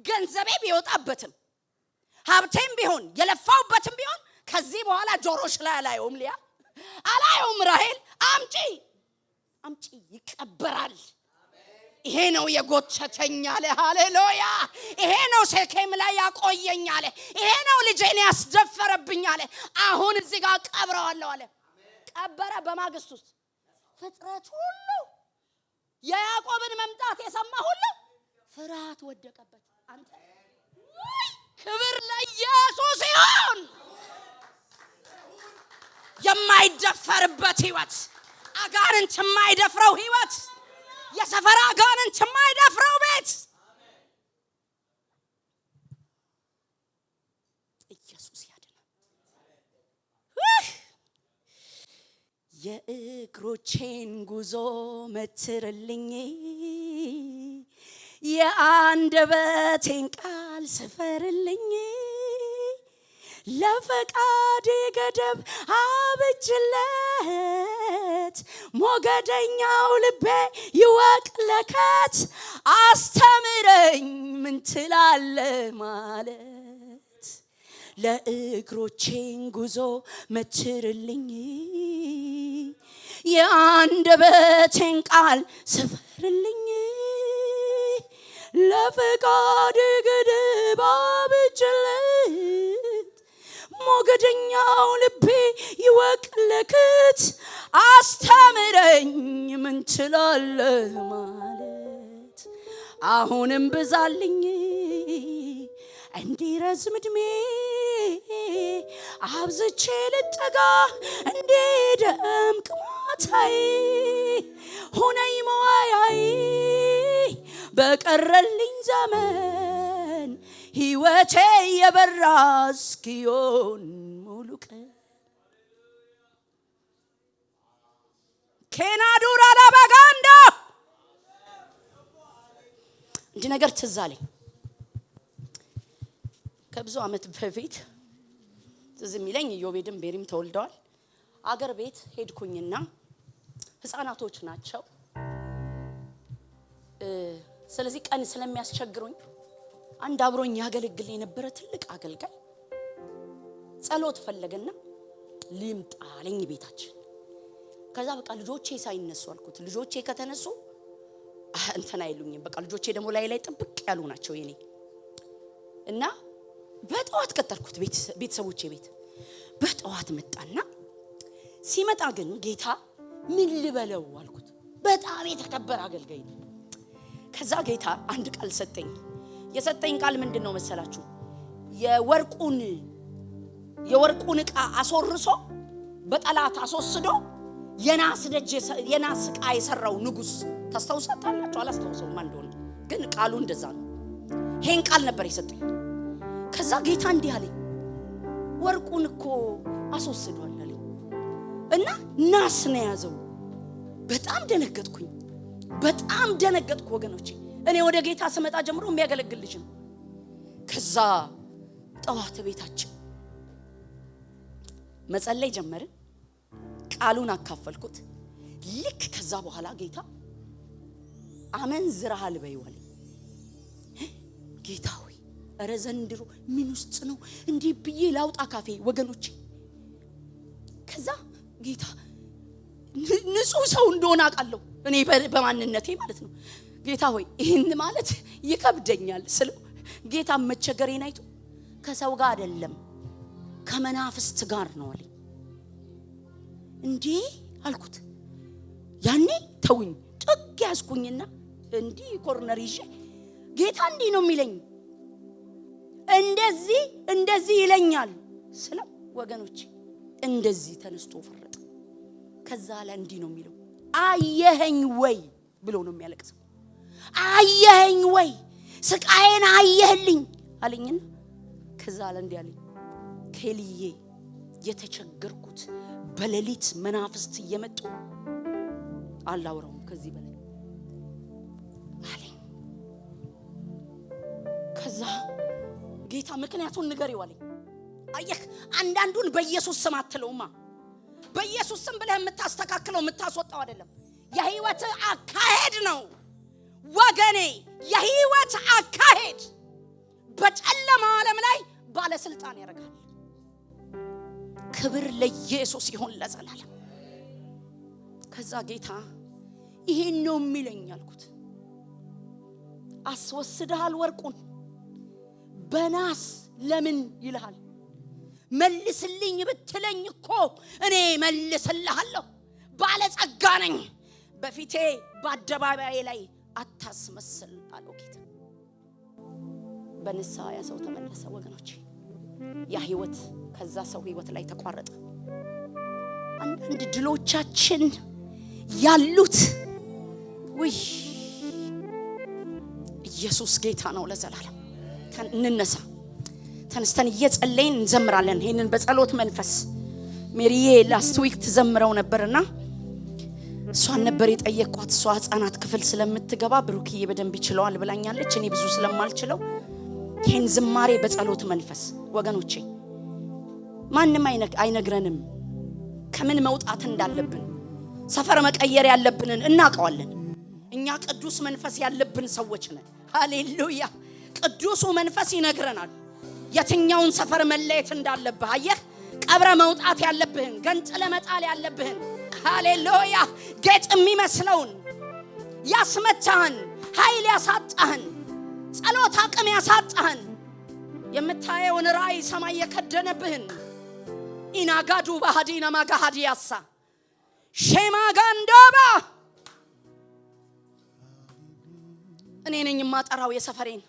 ገንዘቤ ቢወጣበትም ሀብቴም ቢሆን የለፋውበትም ቢሆን ከዚህ በኋላ ጆሮሽ ላይ አላየውም፣ ሊያ አላየውም፣ ራሄል አምጪ ይቀበራል። ይሄ ነው የጎተተኝ አለ። ሃሌሉያ። ይሄ ነው ሴኬም ላይ ያቆየኝ አለ። ይሄ ነው ልጄን ያስደፈረብኝ አለ። አሁን እዚህ ጋር ቀብረዋለሁ አለ። ቀበረ። በማግስት ውስጥ ፍጥረት ሁሉ የያዕቆብን መምጣት የሰማ ሁሉ ፍርሃት ወደቀበት። አንተ ክብር ለኢየሱስ ይሁን። የማይደፈርበት ህይወት፣ አጋንንት የማይደፍረው ህይወት፣ የሰፈራ አጋንንት የማይደፍረው ቤት። ኢየሱስ ያድናል። የእግሮቼን ጉዞ መትርልኝ፣ የአንደበቴን ቃል ቃል ስፈርልኝ ለፈቃድ ገደብ አብጅለት ሞገደኛው ልቤ ይወቅ ለከት አስተምረኝ ምን ትላለህ ማለት ለእግሮቼን ጉዞ መትርልኝ የአንደበቴን ቃል ስፈርልኝ ለፈቃድ ገደብ አብጅለት ሞገደኛው ልቤ ይወቅ ለከት አስተምረኝ ምን ትላለህ ማለት አሁንም ብዛልኝ እንዲረዝም ዕድሜ አብዝቼ ልጠጋ እንዲደምቅ ማታዬ ሆነኝ መዋያዬ በቀረልኝ ዘመን ሕይወቴ የበራ እስኪሆን ሙሉ ቀን ኬናዱራ ላባጋንዳ እንዲህ ነገር ትዝ አለኝ። ከብዙ ዓመት በፊት ትዝ የሚለኝ ኢዮቤድም ቤሪም ተወልደዋል። አገር ቤት ሄድኩኝና ህፃናቶች ናቸው። ስለዚህ ቀን ስለሚያስቸግሩኝ አንድ አብሮኝ ያገለግል የነበረ ትልቅ አገልጋይ ጸሎት ፈለገና ሊምጣ አለኝ ቤታችን። ከዛ በቃ ልጆቼ ሳይነሱ አልኩት። ልጆቼ ከተነሱ እንትና አይሉኝም። በቃ ልጆቼ ደግሞ ላይ ጥብቅ ያሉ ናቸው የኔ እና በጠዋት ቀጠርኩት ቤተሰቦቼ ቤት። በጠዋት መጣና ሲመጣ ግን ጌታ ምን ልበለው አልኩት። በጣም የተከበረ አገልጋይ ነው። ከዛ ጌታ አንድ ቃል ሰጠኝ። የሰጠኝ ቃል ምንድነው መሰላችሁ? የወርቁን ዕቃ አስወርሶ በጠላት አስወስዶ የናስ ዕቃ የሰራው ንጉስ ታስታውሳላችሁ? አላስታውሰውም ማን እንደሆነ ግን ቃሉ እንደዛ ነው። ይሄን ቃል ነበር የሰጠኝ። ከዛ ጌታ እንዲህ አለኝ፣ ወርቁን እኮ አስወስዷል አለኝ እና ናስ ነው ያዘው። በጣም ደነገጥኩ ወገኖቼ። እኔ ወደ ጌታ ስመጣ ጀምሮ የሚያገለግል ልጅ ነው። ከዛ ጠዋት ቤታችን መጸለይ ጀመርን። ቃሉን አካፈልኩት። ልክ ከዛ በኋላ ጌታ አመንዝረሃል በይወል ጌታ ሆይ ኧረ ዘንድሮ ምን ውስጥ ነው እንዲህ ብዬ ላውጣ ካፌ ወገኖቼ። ከዛ ጌታ ንጹህ ሰው እንደሆነ አውቃለሁ እኔ በማንነቴ ማለት ነው። ጌታ ሆይ ይሄን ማለት ይከብደኛል ስለው ጌታ መቸገሬን አይቶ ከሰው ጋር አይደለም ከመናፍስት ጋር ነው አለኝ። እንዴ አልኩት። ያኔ ተውኝ ጥግ ያስኩኝና እንዲህ ኮርነር ይዤ ጌታ እንዲህ ነው የሚለኝ እንደዚህ ይለኛል ስለው ወገኖቼ እንደዚህ ተነስቶ ፈረጠ። ከዛ ላይ እንዲህ ነው የሚለው አየኸኝ ወይ ብሎ ነው የሚያለቅሰው። አየኸኝ ወይ ስቃዬን አየህልኝ አለኝና ከዛ ላይ እንዲህ አለኝ፣ ከልዬ የተቸገርኩት በሌሊት መናፍስት እየመጡ አላውራውም ከዚህ በላይ አለኝ። ከዛ ጌታ ምክንያቱን ንገሪው አለኝ። አየህ አንዳንዱን በኢየሱስ ስም አትለውማ። በኢየሱስ ስም ብለህ የምታስተካክለው የምታስወጣው አይደለም። የህይወት አካሄድ ነው ወገኔ። የህይወት አካሄድ በጨለማ ዓለም ላይ ባለስልጣን ያደርጋል። ክብር ለኢየሱስ ይሁን ለዘላለም። ከዛ ጌታ ይሄን ነው የሚለኝ አልኩት። አስወስደሃል ወርቁን በናስ ለምን ይልሃል? መልስልኝ ብትለኝ እኮ እኔ መልስልሃለሁ። ባለጸጋ ነኝ። በፊቴ በአደባባይ ላይ አታስመስል አለው ጌታ። በንስሐ ያ ሰው ተመለሰ ወገኖቼ። ያ ህይወት ከዛ ሰው ህይወት ላይ ተቋረጠ። አንዳንድ ድሎቻችን ያሉት ወይ ኢየሱስ ጌታ ነው ለዘላለም። እንነሳ ተነስተን እየጸለይን እንዘምራለን። ይሄንን በጸሎት መንፈስ ሜሪዬ ላስት ዊክ ተዘምረው ነበርና እሷን ነበር የጠየቅኳት። እሷ ህፃናት ክፍል ስለምትገባ ብሩክዬ በደንብ ይችላል ብላኛለች። እኔ ብዙ ስለማልችለው ይህን ዝማሬ በጸሎት መንፈስ ወገኖቼ ማንም አይነግረንም ከምን መውጣት እንዳለብን ሰፈር መቀየር ያለብንን እናውቀዋለን። እኛ ቅዱስ መንፈስ ያለብን ሰዎች ነን። ሃሌሉያ። ቅዱሱ መንፈስ ይነግረናል የትኛውን ሰፈር መለየት እንዳለብህ። አየህ፣ ቀብረ መውጣት ያለብህን፣ ገንጥለ መጣል ያለብህን። ሃሌሉያ። ጌጥ የሚመስለውን ያስመታህን፣ ኃይል ያሳጣህን፣ ጸሎት አቅም ያሳጣህን፣ የምታየውን ራእይ ሰማይ የከደነብህን ኢናጋዱ ባህዲና ማጋሃዲያሳ ሼማጋንዶባ እኔ ነኝ የማጠራው የሰፈሬን